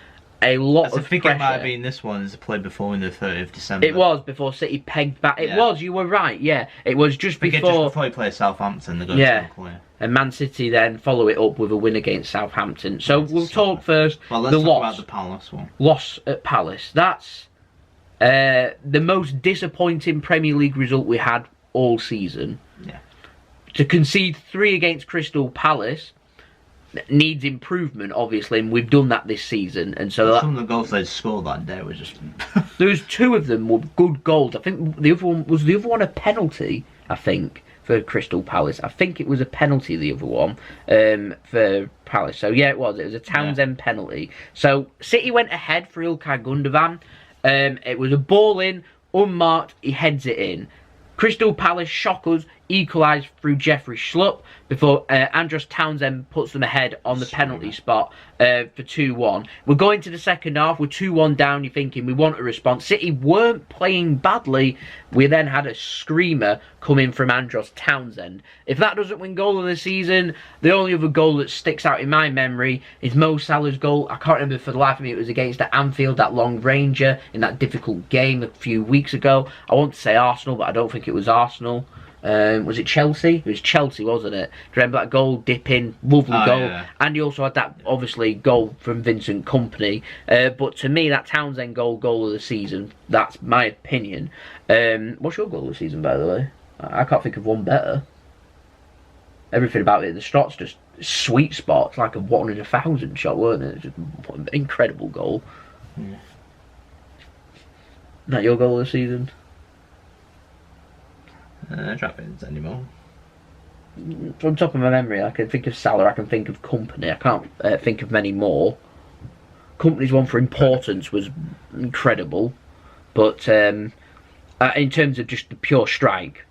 a lot of pressure. I think it might have been this one as played before in the 30th of December. It was before City pegged back. It was, you were right, yeah. It was just before he played Southampton, they got 10 clear. And Man City then follow it up with a win against Southampton. So we'll talk first. Well, let's talk about the Palace one. Loss at Palace. That's the most disappointing Premier League result we had all season. Yeah. To concede 3 against Crystal Palace needs improvement, obviously, and we've done that this season. And so some of the goals they scored that day were just there's 2 of them were good goals. I think the other one a penalty, I think, for Crystal Palace. I think it was a penalty, the other one, for Palace. So yeah, it was a Townsend penalty. So City went ahead for Ilkay Gundogan. It was a ball in, unmarked, he heads it in. Crystal Palace shockers equalised through Jeffrey Schlupp before Andros Townsend puts them ahead on the penalty spot for 2-1. We're going to the second half, we're 2-1 down, you're thinking we want a response. City weren't playing badly. We then had a screamer come in from Andros Townsend. If that doesn't win goal of the season, the only other goal that sticks out in my memory is Mo Salah's goal. I can't remember for the life of me, it was against at Anfield, that long ranger, in that difficult game a few weeks ago. I want to say Arsenal, but I don't think it was Arsenal. Was it Chelsea? It was Chelsea, wasn't it? Do you remember that goal, dipping, lovely goal? Yeah. And he also had that, obviously, goal from Vincent Kompany. But to me, that Townsend goal of the season, that's my opinion. What's your goal of the season, by the way? I can't think of one better. Everything about it, the shots, just sweet spots, like a 1 in 1,000 shot, weren't it? Just an incredible goal. Yeah. Isn't that your goal of the season? I don't think it's anymore. From top of my memory, I can think of Salah, I can think of Kompany. I can't think of many more. Kompany's one for importance was incredible, but in terms of just the pure strike,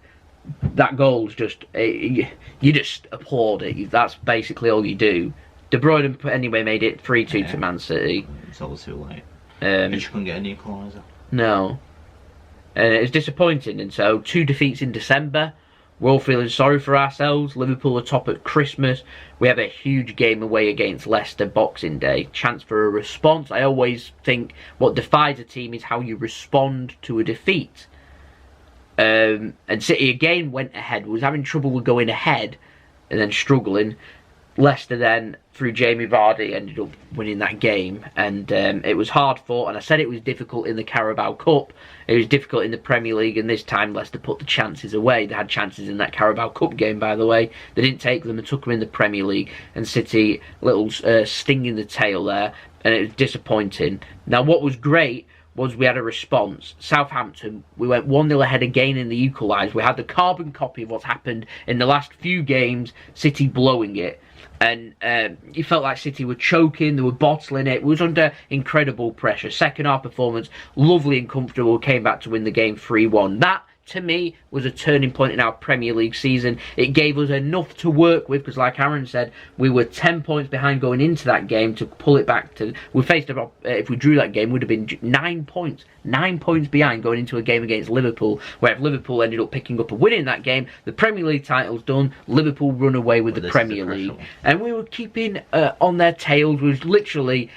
that goal's just you just applaud it. That's basically all you do. De Bruyne anyway made it 3-2 to Man City. It's all too late. You couldn't get an equaliser. No. And it's disappointing, and so 2 defeats in December. We're all feeling sorry for ourselves. Liverpool are top at Christmas. We have a huge game away against Leicester Boxing Day. Chance for a response. I always think what defines a team is how you respond to a defeat. And City again went ahead. Was having trouble with going ahead and then struggling. Leicester then, through Jamie Vardy, ended up winning that game, and it was hard fought, and I said it was difficult in the Carabao Cup, it was difficult in the Premier League, and this time Leicester put the chances away. They had chances in that Carabao Cup game, by the way. They didn't take them and took them in the Premier League, and City, little sting in the tail there, and it was disappointing. Now, what was great was we had a response. Southampton, we went 1-0 ahead again in the equaliser. We had the carbon copy of what's happened in the last few games, City blowing it. And you felt like City were choking, they were bottling it. It was under incredible pressure. Second half performance, lovely and comfortable. Came back to win the game 3-1. That, to me, was a turning point in our Premier League season. It gave us enough to work with, because like Aaron said, we were 10 points behind going into that game to pull it back to... We faced, if we drew that game, it would have been 9 points. 9 points behind going into a game against Liverpool, where if Liverpool ended up picking up a win in that game, the Premier League title's done, Liverpool run away with the Premier League. And we were keeping on their tails. We was literally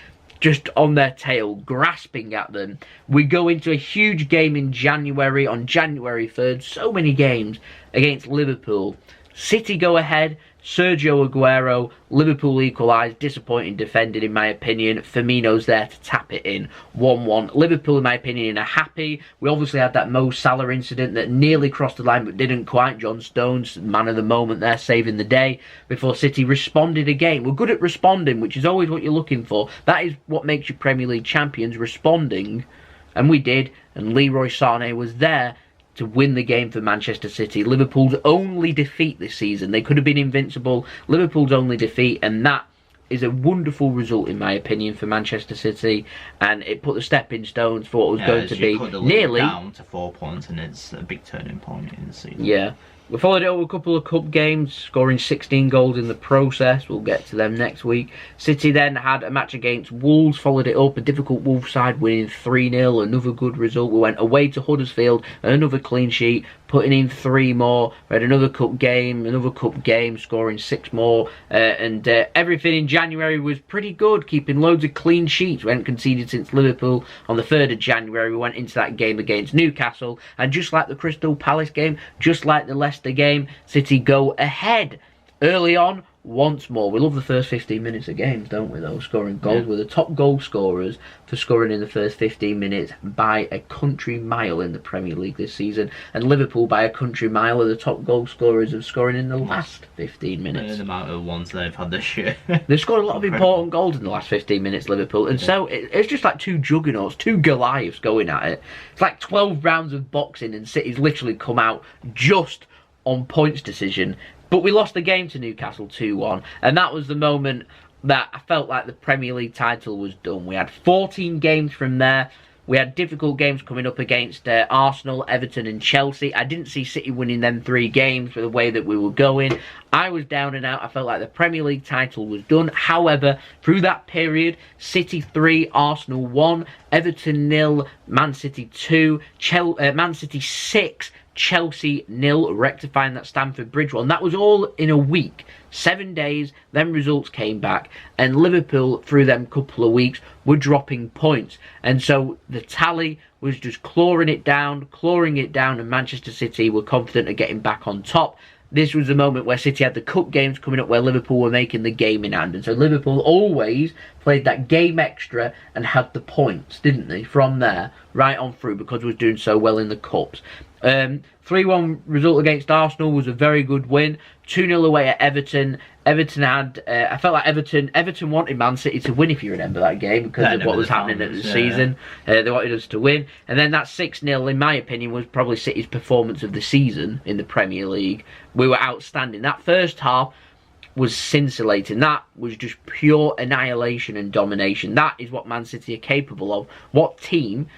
just on their tail, grasping at them. We go into a huge game in January, on January 3rd, so many games against Liverpool. City go ahead, Sergio Aguero, Liverpool equalise, disappointing defending in my opinion. Firmino's there to tap it in, 1-1. Liverpool in my opinion are happy. We obviously had that Mo Salah incident that nearly crossed the line but didn't quite. John Stones, man of the moment there, saving the day before City responded again. We're good at responding, which is always what you're looking for. That is what makes you Premier League champions, responding. And we did, and Leroy Sane was there to win the game for Manchester City. Liverpool's only defeat this season. They could have been invincible. Liverpool's only defeat, and that is a wonderful result in my opinion for Manchester City, and it put the stepping stones for what was going to be nearly down to 4 points, and it's a big turning point in the season. Yeah. We followed it up with a couple of cup games, scoring 16 goals in the process. We'll get to them next week. City then had a match against Wolves, followed it up, a difficult Wolves side winning 3-0, another good result. We went away to Huddersfield, another clean sheet, putting in 3 more. We had another cup game, scoring 6 more. And everything in January was pretty good, keeping loads of clean sheets. We hadn't conceded since Liverpool. On the 3rd of January, we went into that game against Newcastle, and just like the Crystal Palace game, just like the Leicester game, City go ahead early on once more. We love the first 15 minutes of games, don't we, though? Scoring goals. Yeah. We're the top goal scorers for scoring in the first 15 minutes by a country mile in the Premier League this season. And Liverpool, by a country mile, are the top goal scorers of scoring in the last 15 minutes. The amount of ones they've had this year. They've scored a lot of important goals in the last 15 minutes, Liverpool. And so it's just like two juggernauts, two Goliaths going at it. It's like 12 rounds of boxing, and City's literally come out just on points decision. But we lost the game to Newcastle 2-1, and that was the moment that I felt like the Premier League title was done. We had 14 games from there. We had difficult games coming up against Arsenal, Everton and Chelsea. I didn't see City winning them 3 games for the way that we were going. I was down and out. I felt like the Premier League title was done. However, through that period, City 3, Arsenal 1, Everton 0, Man City 2, Man City 6, Chelsea 0, rectifying that Stamford Bridge one. That was all in a week. 7 days, then results came back, and Liverpool, through them couple of weeks, were dropping points. And so the tally was just clawing it down, and Manchester City were confident of getting back on top. This was the moment where City had the cup games coming up where Liverpool were making the game in hand. And so Liverpool always played that game extra and had the points, didn't they, from there, right on through, because we was doing so well in the cups. 3-1 result against Arsenal was a very good win. 2-0 away at Everton. Everton had, I felt like Everton wanted Man City to win, if you remember that game, because of what was happening at the season. They wanted us to win. And then that 6-0, in my opinion, was probably City's performance of the season in the Premier League. We were outstanding. That first half was scintillating. That was just pure annihilation and domination. That is what Man City are capable of. What team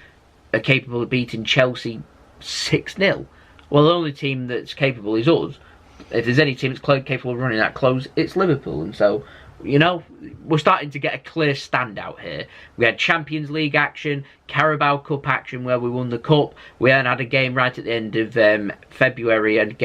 are capable of beating Chelsea 6-0? Well, the only team that's capable is us. If there's any team that's capable of running that close, it's Liverpool. And so, you know, we're starting to get a clear standout here. We had Champions League action, Carabao Cup action where we won the cup. We then had a game right at the end of February, and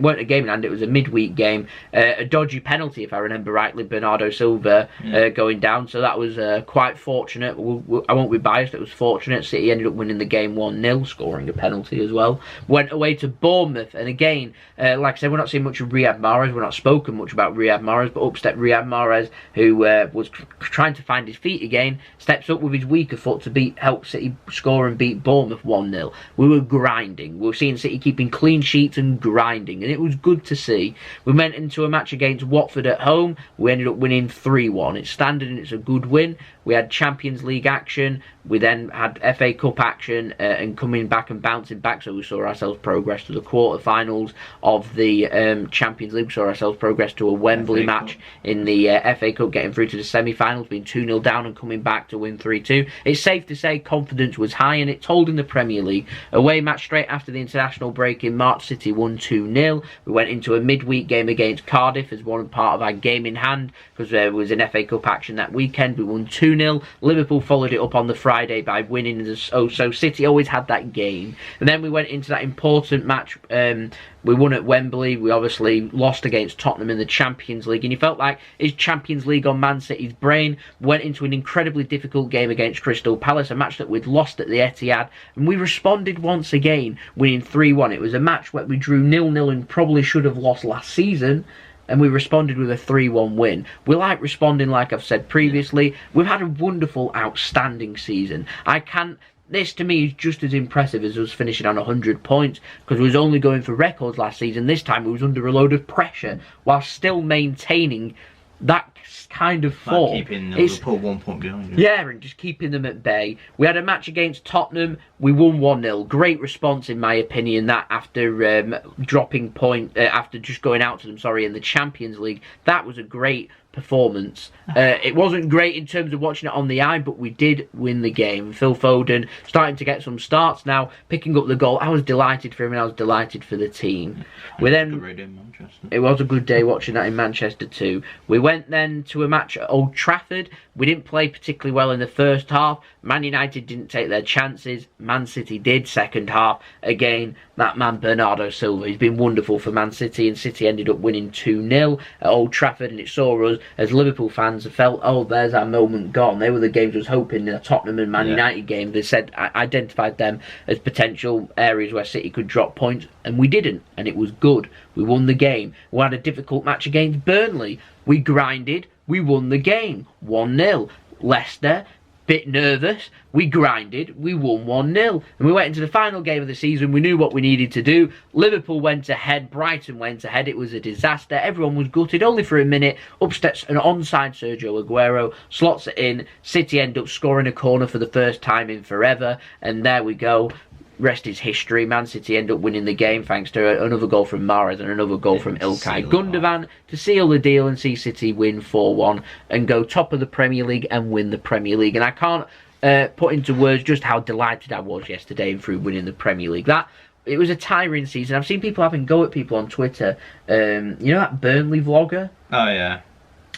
weren't a game in hand, it was a midweek game. A dodgy penalty, if I remember rightly, Bernardo Silva going down. So that was quite fortunate. I won't be biased, it was fortunate. City ended up winning the game 1-0, scoring a penalty as well. Went away to Bournemouth, and again, like I said, we're not seeing much of Riyad Mahrez. We're not spoken much about Riyad Mahrez, but up stepped Riyad Mahrez, who was trying to find his feet again, steps up with his weaker foot to help City score and beat Bournemouth 1-0. We were grinding. We were seeing City keeping clean sheets and grinding, and it was good to see. We went into a match against Watford at home. We ended up winning 3-1. It's standard and it's a good win. We had Champions League action. We then had FA Cup action, and coming back and bouncing back, so we saw ourselves progress to the quarterfinals of the Champions League. We saw ourselves progress to a Wembley match in the FA Cup, getting through to the semi-finals, being 2-0 down and coming back to win 3-2. It's safe to say confidence was high, and it told in the Premier League. Away match straight after the international break in March, City won 2-0. We went into a midweek game against Cardiff as one part of our game in hand, because there was an FA Cup action that weekend. We won 2-0. Liverpool followed it up on the Friday by winning. So City always had that game. And then we went into that important match. We won at Wembley. We obviously lost against Tottenham in the Champions League. And you felt like it's Champions League on Man City's brain. We went into an incredibly difficult game against Crystal Palace, a match that we'd lost at the Etihad. And we responded once again, winning 3-1. It was a match where we drew 0-0 and probably should have lost last season. And we responded with a 3-1 win. We like responding, like I've said previously. We've had a wonderful, outstanding season. This, to me, is just as impressive as us finishing on 100 points, because we was only going for records last season. This time we was under a load of pressure, while still maintaining that kind of form. Like keeping Liverpool 1 point behind. Yeah, and just keeping them at bay. We had a match against Tottenham. We won 1-0. Great response, in my opinion, that after dropping point, after just going out to them, in the Champions League. That was a great performance. It wasn't great in terms of watching it on the eye, but we did win the game. Phil Foden starting to get some starts now, picking up the goal. I was delighted for him, and I was delighted for the team. It was a good day watching that in Manchester too. We went then to a match at Old Trafford. We didn't play particularly well in the first half. Man United didn't take their chances. Man City did second half. Again, that man Bernardo Silva, he's been wonderful for Man City, and City ended up winning 2-0 at Old Trafford, and it saw us as Liverpool fans felt, oh, there's our moment gone. They were the games I was hoping, the Tottenham and Man United game. They said, identified them as potential areas where City could drop points, and we didn't, and it was good. We won the game. We had a difficult match against Burnley. We grinded. We won the game. 1-0. Leicester, bit nervous. We grinded. We won 1-0. And we went into the final game of the season. We knew what we needed to do. Liverpool went ahead. Brighton went ahead. It was a disaster. Everyone was gutted. Only for a minute. Upsteps an onside Sergio Aguero. Slots it in. City end up scoring a corner for the first time in forever. And there we go. Rest is history. Man City end up winning the game thanks to another goal from Mahrez and another goal from Ilkay Gundogan to seal the deal and see City win 4-1 and go top of the Premier League and win the Premier League. And I can't put into words just how delighted I was yesterday and through winning the Premier League. It was a tiring season. I've seen people having go at people on Twitter. You know that Burnley vlogger? Oh yeah.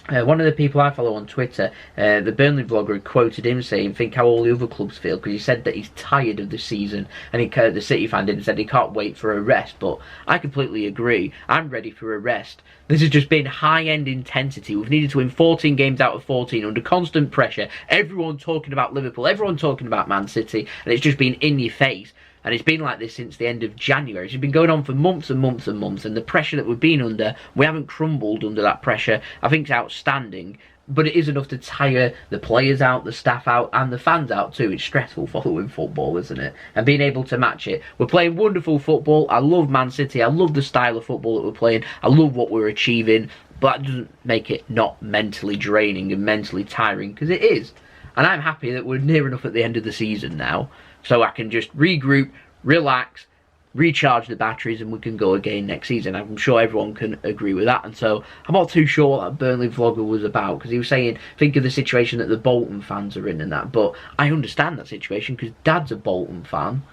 One of the people I follow on Twitter, the Burnley vlogger, had quoted him saying, think how all the other clubs feel, because he said that he's tired of the season, and the City fan did and said he can't wait for a rest. But I completely agree. I'm ready for a rest. This has just been high-end intensity. We've needed to win 14 games out of 14 under constant pressure. Everyone talking about Liverpool, everyone talking about Man City, and it's just been in your face. And it's been like this since the end of January. It's been going on for months and months and months. And the pressure that we've been under, we haven't crumbled under that pressure. I think it's outstanding. But it is enough to tire the players out, the staff out, and the fans out too. It's stressful following football, isn't it? And being able to match it. We're playing wonderful football. I love Man City. I love the style of football that we're playing. I love what we're achieving. But that doesn't make it not mentally draining and mentally tiring, because it is. And I'm happy that we're near enough at the end of the season now. So I can just regroup, relax, recharge the batteries, and we can go again next season. I'm sure everyone can agree with that. And so I'm not too sure what that Burnley vlogger was about, because he was saying, think of the situation that the Bolton fans are in and that. But I understand that situation because Dad's a Bolton fan.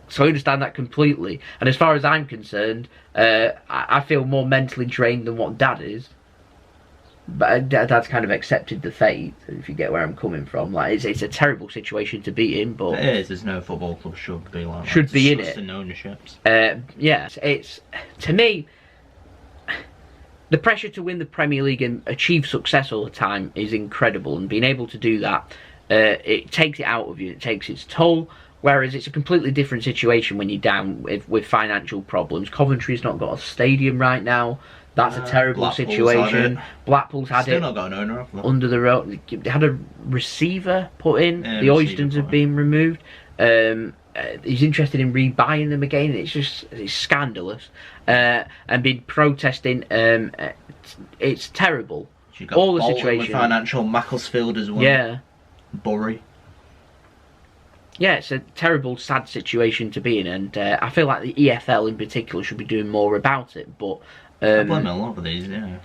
So I understand that completely. And as far as I'm concerned, I feel more mentally drained than what Dad is. But Dad's kind of accepted the fate, if you get where I'm coming from. Like, it's a terrible situation to be in, but it is. There's no football club should be like that. Should be in it. And ownerships. Yes, it's, to me, the pressure to win the Premier League and achieve success all the time is incredible, and being able to do that, it takes it out of you. It takes its toll. Whereas it's a completely different situation when you're down with financial problems. Coventry's not got a stadium right now. That's a terrible situation. Blackpool's had Still it not got an owner of that. under the road. They had a receiver put in. The Oystons have been removed. He's interested in rebuying them again. It's scandalous. And been protesting. It's terrible. All the situation. Financial Macclesfield as well. Yeah. Bury. Yeah, it's a terrible, sad situation to be in, and I feel like the EFL in particular should be doing more about it. But I blame a lot of these, yeah.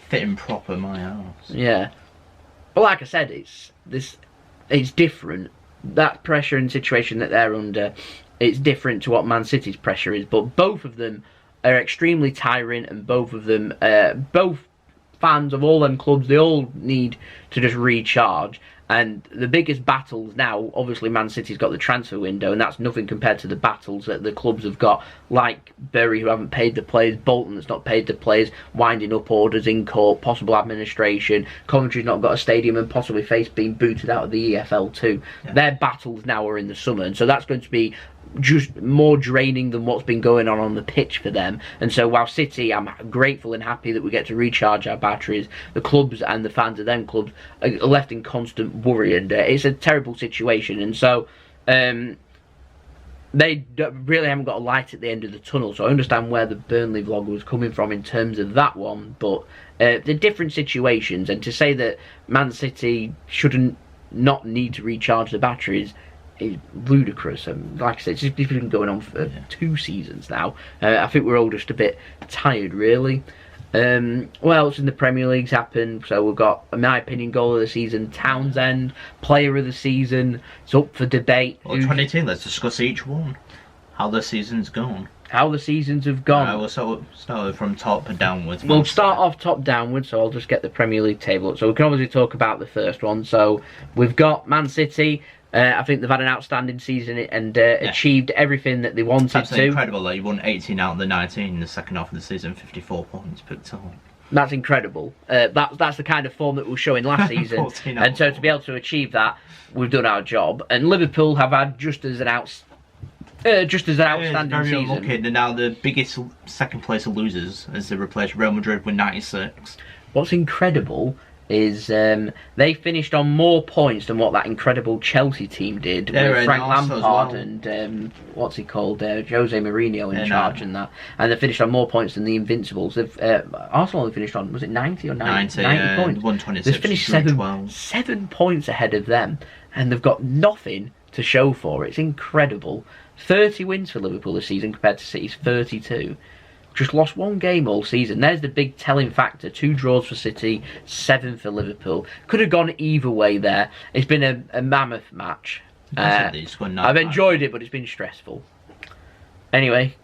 Fitting proper my house. Yeah. But like I said, it's different, that pressure and situation that they're under, it's different to what Man City's pressure is. But both of them are extremely tiring, and both of them, both fans of all them clubs, they all need to just recharge. And the biggest battles now, obviously Man City's got the transfer window, and that's nothing compared to the battles that the clubs have got, like Bury, who haven't paid the players, Bolton that's not paid the players, winding up orders in court, possible administration, Coventry's not got a stadium and possibly face being booted out of the EFL too. Yeah. Their battles now are in the summer, and so that's going to be just more draining than what's been going on the pitch for them. And so while City, I'm grateful and happy that we get to recharge our batteries, the clubs and the fans of them clubs are left in constant worry, and it's a terrible situation. And so they really haven't got a light at the end of the tunnel. So I understand where the Burnley vlog was coming from in terms of that one, but the different situations, and to say that Man City shouldn't not need to recharge the batteries is ludicrous. And like I said, it's been going on for 2 seasons now. I think we're all just a bit tired, really. What else in the Premier League's happened? So we've got, in my opinion, goal of the season, Townsend, player of the season. It's up for debate. Well, 2018, let's discuss each one. How the season's gone. How the seasons have gone. We'll start from top downwards. We'll start off top downwards, so I'll just get the Premier League table up. So we can obviously talk about the first one. So we've got Man City. I think they've had an outstanding season and achieved everything that they wanted to. It's incredible that you won 18 out of the 19 in the second half of the season, 54 points picked up. That's incredible. That's the kind of form that we were showing last season. And so to be able to achieve that, we've done our job. And Liverpool have had just as an outstanding very season. Unlucky. They're now the biggest second place losers as they replaced Real Madrid with 96. What's incredible is they finished on more points than what that incredible Chelsea team did with Frank Lampard and what's he called, Jose Mourinho in charge and that, and they finished on more points than the Invincibles. Arsenal only finished on, was it 90 or 90 points? 126. They've finished 7 points ahead of them, and they've got nothing to show for it. It's incredible. 30 wins for Liverpool this season compared to City's 32. Just lost 1 game all season. There's the big telling factor. 2 draws for City, 7 for Liverpool. Could have gone either way there. It's been a mammoth match. I've enjoyed it, but it's been stressful. Anyway,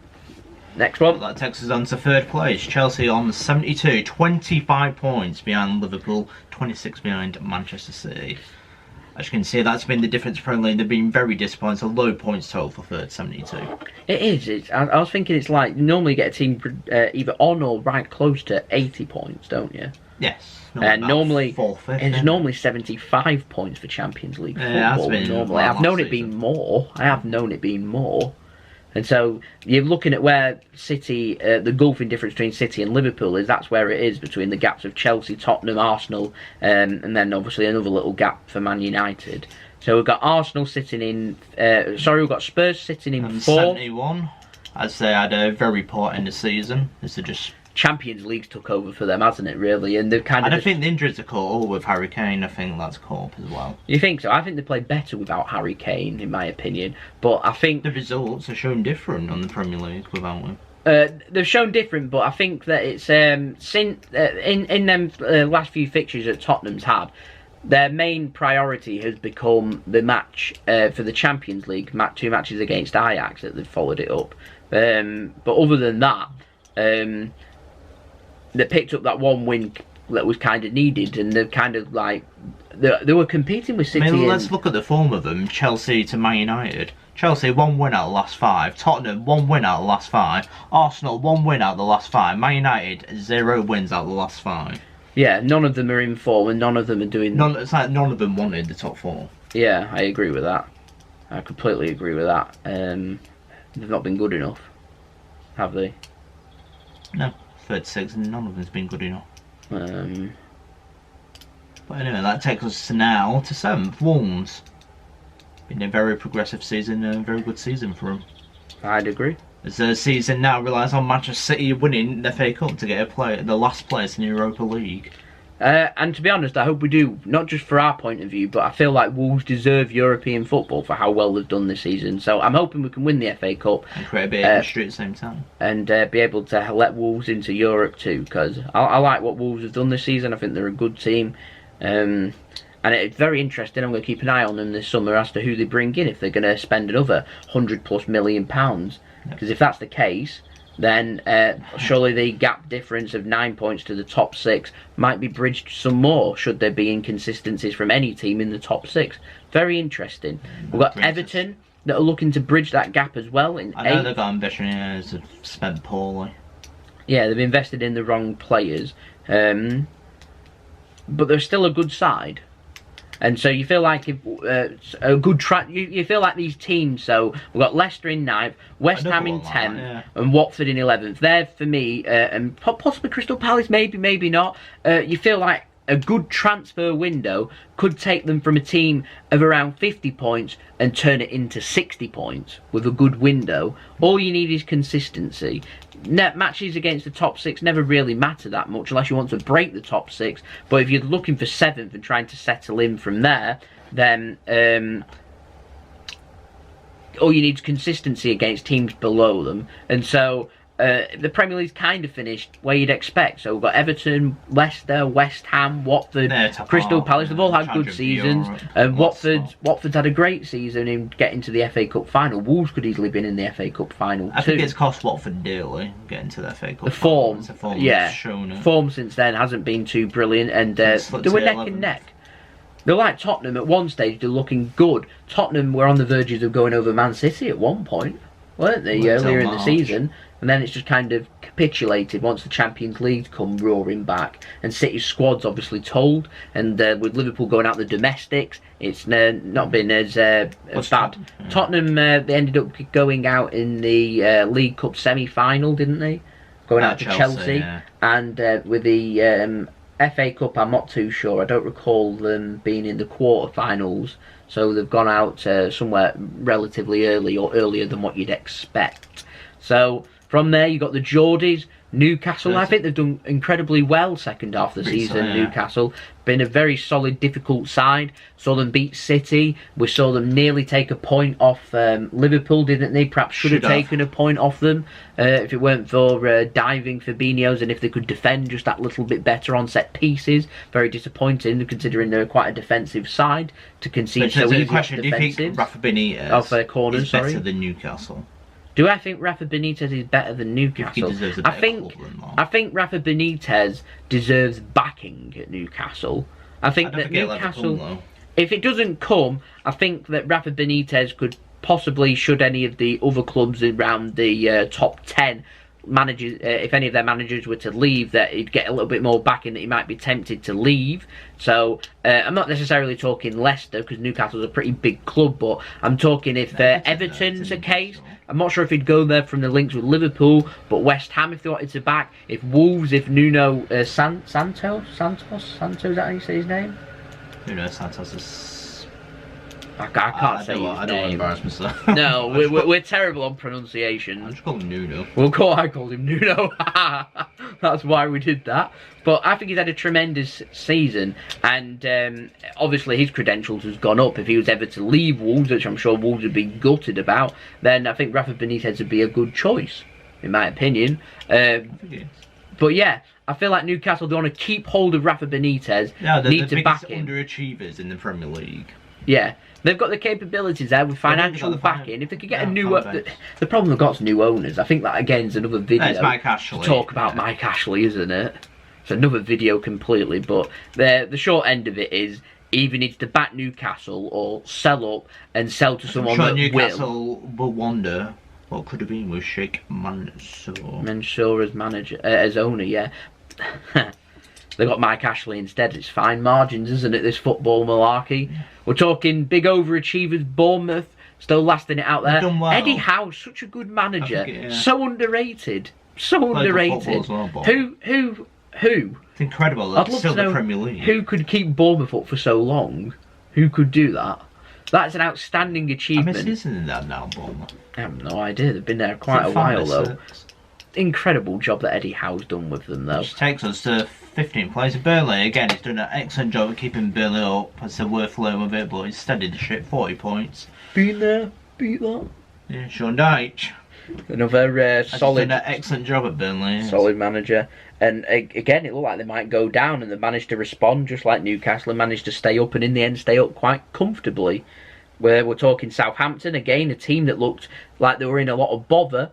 next one. That takes us on to third place. Chelsea on 72, 25 points behind Liverpool, 26 behind Manchester City. As you can see, that's been the difference. Apparently, they've been very disappointed. A low points total for third, 72. It is. I was thinking it's like, you normally get a team either on or right close to 80 points, don't you? Yes. Normally, fourth, fifth, it's normally 75 points for Champions League football. Normally, I've known it being more. And so you're looking at where City, the gulfing difference between City and Liverpool is. That's where it is, between the gaps of Chelsea, Tottenham, Arsenal, and then obviously another little gap for Man United. So we've got Arsenal sitting in. We've got Spurs sitting in 4. 71, as they had a very poor end of season. This is just Champions League's took over for them, hasn't it? Really, and they've kind of. I don't think the injuries are caught all with Harry Kane. I think that's caught up as well. You think so? I think they played better without Harry Kane, in my opinion. But I think the results are shown different on the Premier League without him. They've shown different, but I think that it's since in them last few fixtures that Tottenham's had, their main priority has become the match for the Champions League, 2 matches against Ajax that they've followed it up. But other than that, they picked up that 1 win that was kind of needed, and they're kind of like they were competing with City. I mean, let's look at the form of them. Chelsea to Man United. Chelsea 1 win out of the last 5. Tottenham 1 win out of the last 5. Arsenal 1 win out of the last 5. Man United 0 wins out of the last 5. Yeah, none of them are in form, and none of them are doing. It's like none of them wanted the top 4. Yeah, I agree with that. I completely agree with that. They've not been good enough, have they? No. 36, and none of them's been good enough. But anyway, that takes us now to 7th, Wolves. Been a very progressive season, a very good season for them. I'd agree. As the season now relies on Manchester City winning the FA Cup to get the last place in the Europa League. And to be honest, I hope we do, not just for our point of view, but I feel like Wolves deserve European football for how well they've done this season. So I'm hoping we can win the FA Cup. And create a bit of history at the same time. And be able to let Wolves into Europe too, because I like what Wolves have done this season. I think they're a good team. And it's very interesting. I'm going to keep an eye on them this summer as to who they bring in, if they're going to spend another £100+ million. Because if that's the case, then surely the gap difference of 9 points to the top 6 might be bridged some more, should there be inconsistencies from any team in the top 6. Very interesting. We've got Everton that are looking to bridge that gap as well. I know they've got ambitions, have spent poorly. Yeah, they've invested in the wrong players. But they're still a good side. And so you feel like if, a good track. You feel like these teams. So we've got Leicester in 9th, West Ham in 10th, and Watford in 11th. They're for me, and possibly Crystal Palace, maybe not. You feel like a good transfer window could take them from a team of around 50 points and turn it into 60 points with a good window. All you need is consistency. Matches against the top 6 never really matter that much unless you want to break the top 6. But if you're looking for 7th and trying to settle in from there, then all you need is consistency against teams below them. And so the Premier League's kind of finished where you'd expect. So we've got Everton, Leicester, West Ham, Watford, Crystal Palace. They've all had good seasons. And Watford's had a great season in getting to the FA Cup final. Wolves could easily have been in the FA Cup final I think it's cost Watford dearly getting to the FA Cup. The form, yeah, form since then hasn't been too brilliant, and they were neck and neck. They're like Tottenham at one stage. They're looking good. Tottenham were on the verges of going over Man City at one point, weren't they, earlier in the season? And then it's just kind of capitulated once the Champions League come roaring back. And City's squad's obviously told. And with Liverpool going out the domestics, it's not been as bad. Tottenham, they ended up going out in the League Cup semi-final, didn't they? Going out to Chelsea. Yeah. And with the FA Cup, I'm not too sure. I don't recall them being in the quarter-finals. So they've gone out somewhere relatively early, or earlier than what you'd expect. So from there, you got the Geordies, Newcastle. I think they've done incredibly well second half of the season. Yeah. Newcastle been a very solid, difficult side. Saw them beat City. We saw them nearly take a point off Liverpool, didn't they? Perhaps should have taken a point off them if it weren't for diving Fabinho's, and if they could defend just that little bit better on set pieces. Very disappointing, considering they're quite a defensive side to concede so easy off do you think Rafa Benitez is better than Newcastle? Do I think Rafa Benitez is better than Newcastle? I think Rafa Benitez deserves backing at Newcastle. I think that Newcastle, if it doesn't come, I think that Rafa Benitez could possibly, should any of the other clubs around the top 10 managers, if any of their managers were to leave, that he'd get a little bit more backing, that he might be tempted to leave. So I'm not necessarily talking Leicester, because Newcastle's a pretty big club, but I'm talking if Everton's a case. I'm not sure if he'd go there from the links with Liverpool, but West Ham if they wanted to back. If Wolves, if Nuno Santos, is that how you say his name? Nuno Santos is... I can't say his name. I don't want to embarrass myself. No, we're terrible on pronunciation. I just call him Nuno. I called him Nuno. That's why we did that. But I think he's had a tremendous season, and obviously his credentials has gone up. If he was ever to leave Wolves, which I'm sure Wolves would be gutted about, then I think Rafa Benitez would be a good choice, in my opinion. But yeah, I feel like Newcastle, they want to keep hold of Rafa Benitez. No, need to back him. Underachievers in the Premier League. Yeah. They've got the capabilities there with financial backing. If they could get a new... the problem they've got is new owners. I think that, again, is another video to talk about Mike Ashley, isn't it? It's another video completely. But the short end of it is, either needs to back Newcastle or sell up and sell to someone that Newcastle will wonder what could have been with Sheikh Mansour. Mansour as manager, as owner, yeah. They got Mike Ashley instead. It's fine margins, isn't it, this football malarkey? We're talking big overachievers. Bournemouth still lasting it out there. Well. Eddie Howe, such a good manager. So underrated. So underrated. Well, who? It's incredible. I'd love still to know the Premier League. Who could keep Bournemouth up for so long? Who could do that? That's an outstanding achievement. I mean, isn't that now, Bournemouth? I have no idea. They've been there quite a while, though. Incredible job that Eddie Howe's done with them, though. Which takes us to 15th place. Burnley, again, he's done an excellent job of keeping Burnley up. It's a worth flowing with it, but he's steadied the ship, 40 points. Been there, beat that. Yeah, Sean Dyche. Another solid, done an excellent job at Burnley. solid manager. And again, it looked like they might go down, and they managed to respond, just like Newcastle, and managed to stay up, and in the end, stay up quite comfortably. Where we're talking Southampton, again, a team that looked like they were in a lot of bother,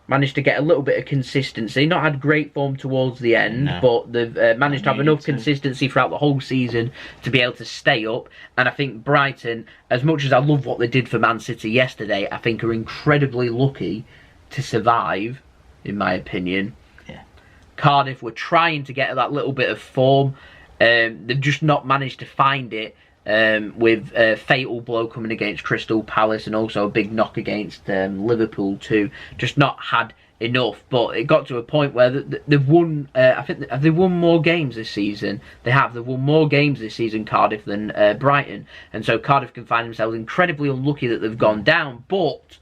managed to get a little bit of consistency. Not had great form towards the end, but they've managed to have enough consistency throughout the whole season to be able to stay up. And I think Brighton, as much as I love what they did for Man City yesterday, I think are incredibly lucky to survive, in my opinion. Yeah. Cardiff were trying to get that little bit of form. They've just not managed to find it. With a fatal blow coming against Crystal Palace, and also a big knock against Liverpool too. Just not had enough, but it got to a point where they've won. I think have they won more games this season? They have. They've won more games this season, Cardiff, than Brighton, and so Cardiff can find themselves incredibly unlucky that they've gone down. But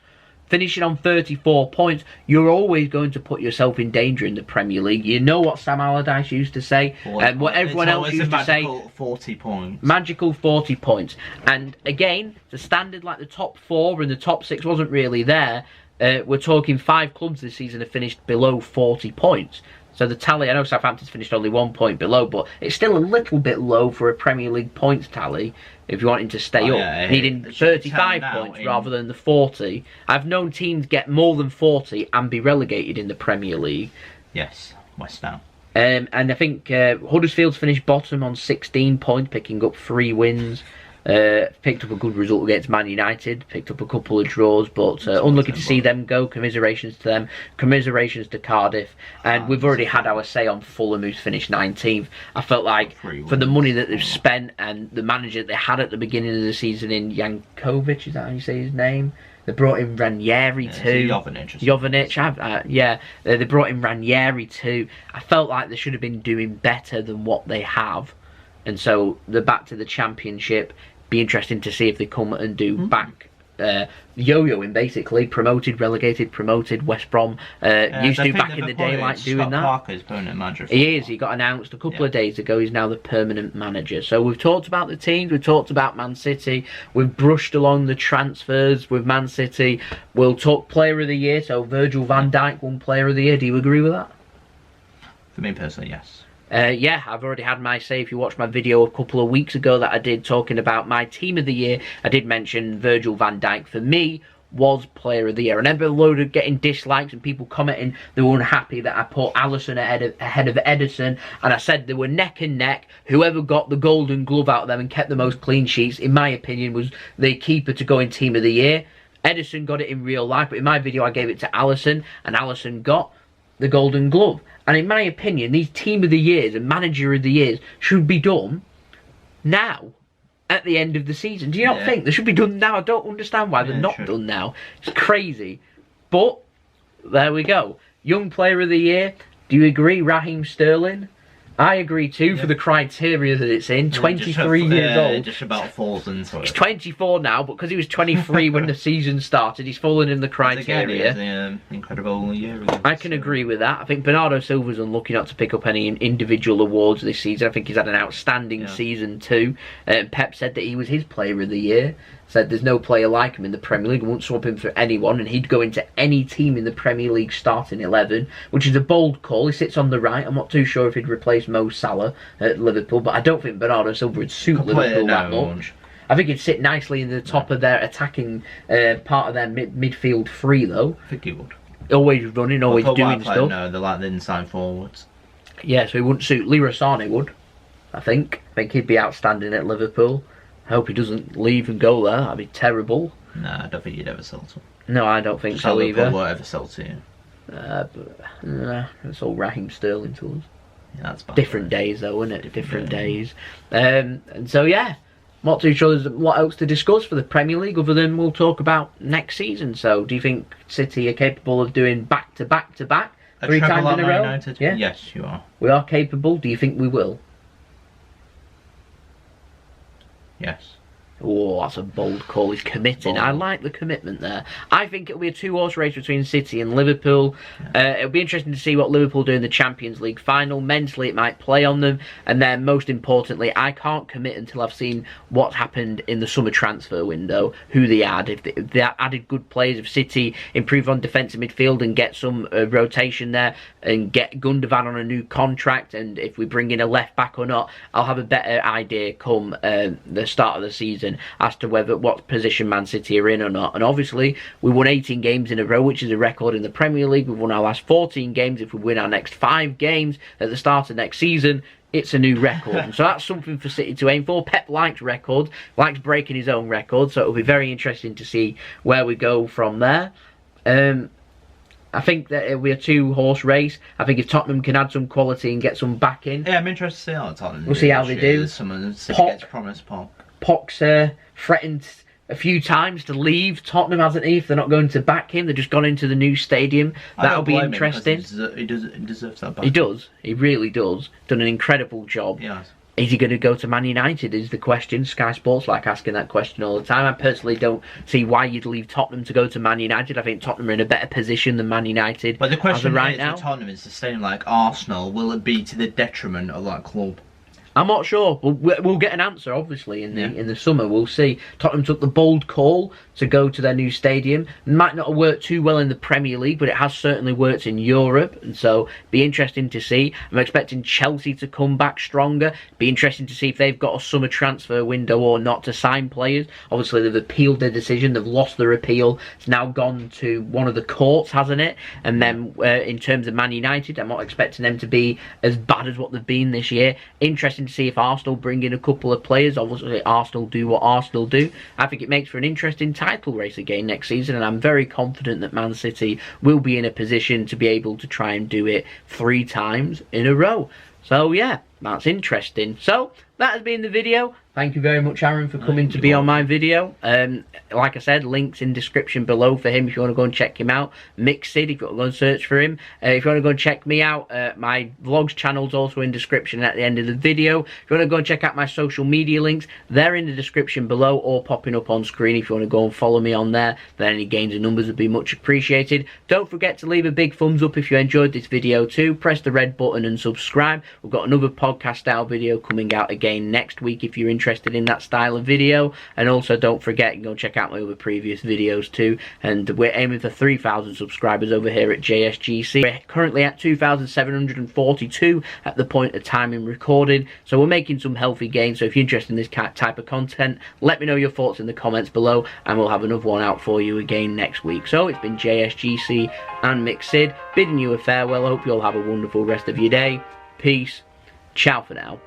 finishing on 34 points, you're always going to put yourself in danger in the Premier League. You know what Sam Allardyce used to say, and what everyone else used to say. 40 points. Magical 40 points. And again, the standard like the top 4 and the top 6 wasn't really there. We're talking 5 clubs this season have finished below 40 points. So the tally, I know Southampton's finished only 1 point below, but it's still a little bit low for a Premier League points tally if you wanting to stay up. Needing 35 points rather than the 40. I've known teams get more than 40 and be relegated in the Premier League. Yes, West Ham. And I think Huddersfield's finished bottom on 16 points, picking up 3 wins. Picked up a good result against Man United, picked up a couple of draws, but unlucky to see them go. Commiserations to them, commiserations to Cardiff, and we've already had our say on Fulham, who's finished 19th. I felt like for the money that they've spent and the manager they had at the beginning of the season in Jankovic, is that how you say his name? They brought in Ranieri too. Jovanic, they brought in Ranieri too. I felt like they should have been doing better than what they have, and so they're back to the Championship. Be interesting to see if they come and do back yo-yoing, basically promoted, relegated, promoted. West Brom used to back in the day like doing that. Parker's permanent manager. He is. He got announced a couple of days ago. He's now the permanent manager. So we've talked about the teams. We've talked about Man City. We've brushed along the transfers with Man City. We'll talk Player of the Year. So Virgil van Dijk won Player of the Year. Do you agree with that? For me personally, yes. Yeah, I've already had my say. If you watched my video a couple of weeks ago that I did talking about my team of the year, I did mention Virgil van Dijk for me was Player of the Year. And I remember a load of getting dislikes and people commenting they were unhappy that I put Alisson ahead of Ederson, and I said they were neck and neck. Whoever got the golden glove out of them and kept the most clean sheets, in my opinion, was the keeper to go in team of the year. Ederson got it in real life, but in my video I gave it to Alisson, and Alisson got the golden glove. And in my opinion, these team of the years and manager of the years should be done now, at the end of the season. Do you not think they should be done now? I don't understand why they're not done now. It's crazy. But there we go. Young Player of the Year. Do you agree, Raheem Sterling? I agree too, for the criteria that it's in. 23 years old. Just about falls into it. He's 24 now, but because he was 23 when the season started, he's fallen in the criteria. Again, incredible year. I can agree with that. I think Bernardo Silva's unlucky not to pick up any individual awards this season. I think he's had an outstanding season too. Pep said that he was his Player of the Year. Said there's no player like him in the Premier League, won't swap him for anyone, and he'd go into any team in the Premier League starting 11, which is a bold call. He sits on the right. I'm not too sure if he'd replace Mo Salah at Liverpool, but I don't think Bernardo Silva would suit Liverpool that much. I think he'd sit nicely in the top of their attacking part of their midfield three, though. I think he would. Always running, always doing stuff. No, they're like the inside forwards. Yeah, so he wouldn't suit. Leroy Sane would, I think. I think he'd be outstanding at Liverpool. I hope he doesn't leave and go there. That'd be terrible. No, I don't think you'd ever sell to him. No, I don't think so either. Won't ever sell to you. It's all Raheem Sterling to us. Yeah, that's bad. Different days though, isn't it? Different days. And so yeah, not too sure there's what else to discuss for the Premier League other than we'll talk about next season. So do you think City are capable of doing back to back 3 times in a row? United? Yeah? Yes, you are. We are capable. Do you think we will? Yes. Oh, that's a bold call. He's committing. Bold. I like the commitment there. I think it'll be a two-horse race between City and Liverpool. It'll be interesting to see what Liverpool do in the Champions League final. Mentally, it might play on them. And then, most importantly, I can't commit until I've seen what's happened in the summer transfer window, who they add. If they added good players, if City improve on defensive midfield and get some rotation there, and get Gundogan on a new contract, and if we bring in a left-back or not, I'll have a better idea come the start of the season as to what position Man City are in or not. And obviously we won 18 games in a row, which is a record in the Premier League. We've won our last 14 games. If we win our next 5 games at the start of next season, it's a new record. And so that's something for City to aim for. Pep likes records, likes breaking his own record, so it'll be very interesting to see where we go from there. I think that it'll be a two-horse race. I think if Tottenham can add some quality and get some backing. Yeah, I'm interested to see how Tottenham We'll see how they do. Someone gets promised Pock's threatened a few times to leave Tottenham, hasn't he? If they're not going to back him, they've just gone into the new stadium. That'll be interesting. He deserves that back. He does. He really does. Done an incredible job. Yes. Is he going to go to Man United is the question. Sky Sports like asking that question all the time. I personally don't see why you'd leave Tottenham to go to Man United. I think Tottenham are in a better position than Man United. But the question right is now, with Tottenham is to stay like Arsenal. Will it be to the detriment of that club? I'm not sure. We'll get an answer, obviously, in the summer. We'll see. Tottenham took the bold call to go to their new stadium. Might not have worked too well in the Premier League, but it has certainly worked in Europe, and so be interesting to see. I'm expecting Chelsea to come back stronger. Be interesting to see if they've got a summer transfer window or not to sign players. Obviously, they've appealed their decision. They've lost their appeal. It's now gone to one of the courts, hasn't it? And then in terms of Man United, I'm not expecting them to be as bad as what they've been this year. Interesting to see if Arsenal bring in a couple of players. Obviously, Arsenal do what Arsenal do. I think it makes for an interesting title race again next season, and I'm very confident that Man City will be in a position to be able to try and do it 3 times in a row. So yeah, that's interesting. So that has been the video. Thank you very much, Aaron, for coming to be on my video. Like I said, links in description below for him if you want to go and check him out. MixedSid, if you want to go and search for him. If you want to go and check me out, my vlogs channel's also in description at the end of the video. If you want to go and check out my social media links, they're in the description below or popping up on screen. If you want to go and follow me on there, then any gains and numbers would be much appreciated. Don't forget to leave a big thumbs up if you enjoyed this video too. Press the red button and subscribe. We've got another podcast style video coming out again next week if you're interested in that style of video. And also don't forget, you can go check out my other previous videos too, and we're aiming for 3,000 subscribers over here at JSGC. We're currently at 2,742 at the point of time in recording, so we're making some healthy gains. So if you're interested in this type of content, let me know your thoughts in the comments below, and we'll have another one out for you again next week. So it's been JSGC and MixedSid bidding you a farewell. I hope you all have a wonderful rest of your day. Peace. Ciao for now.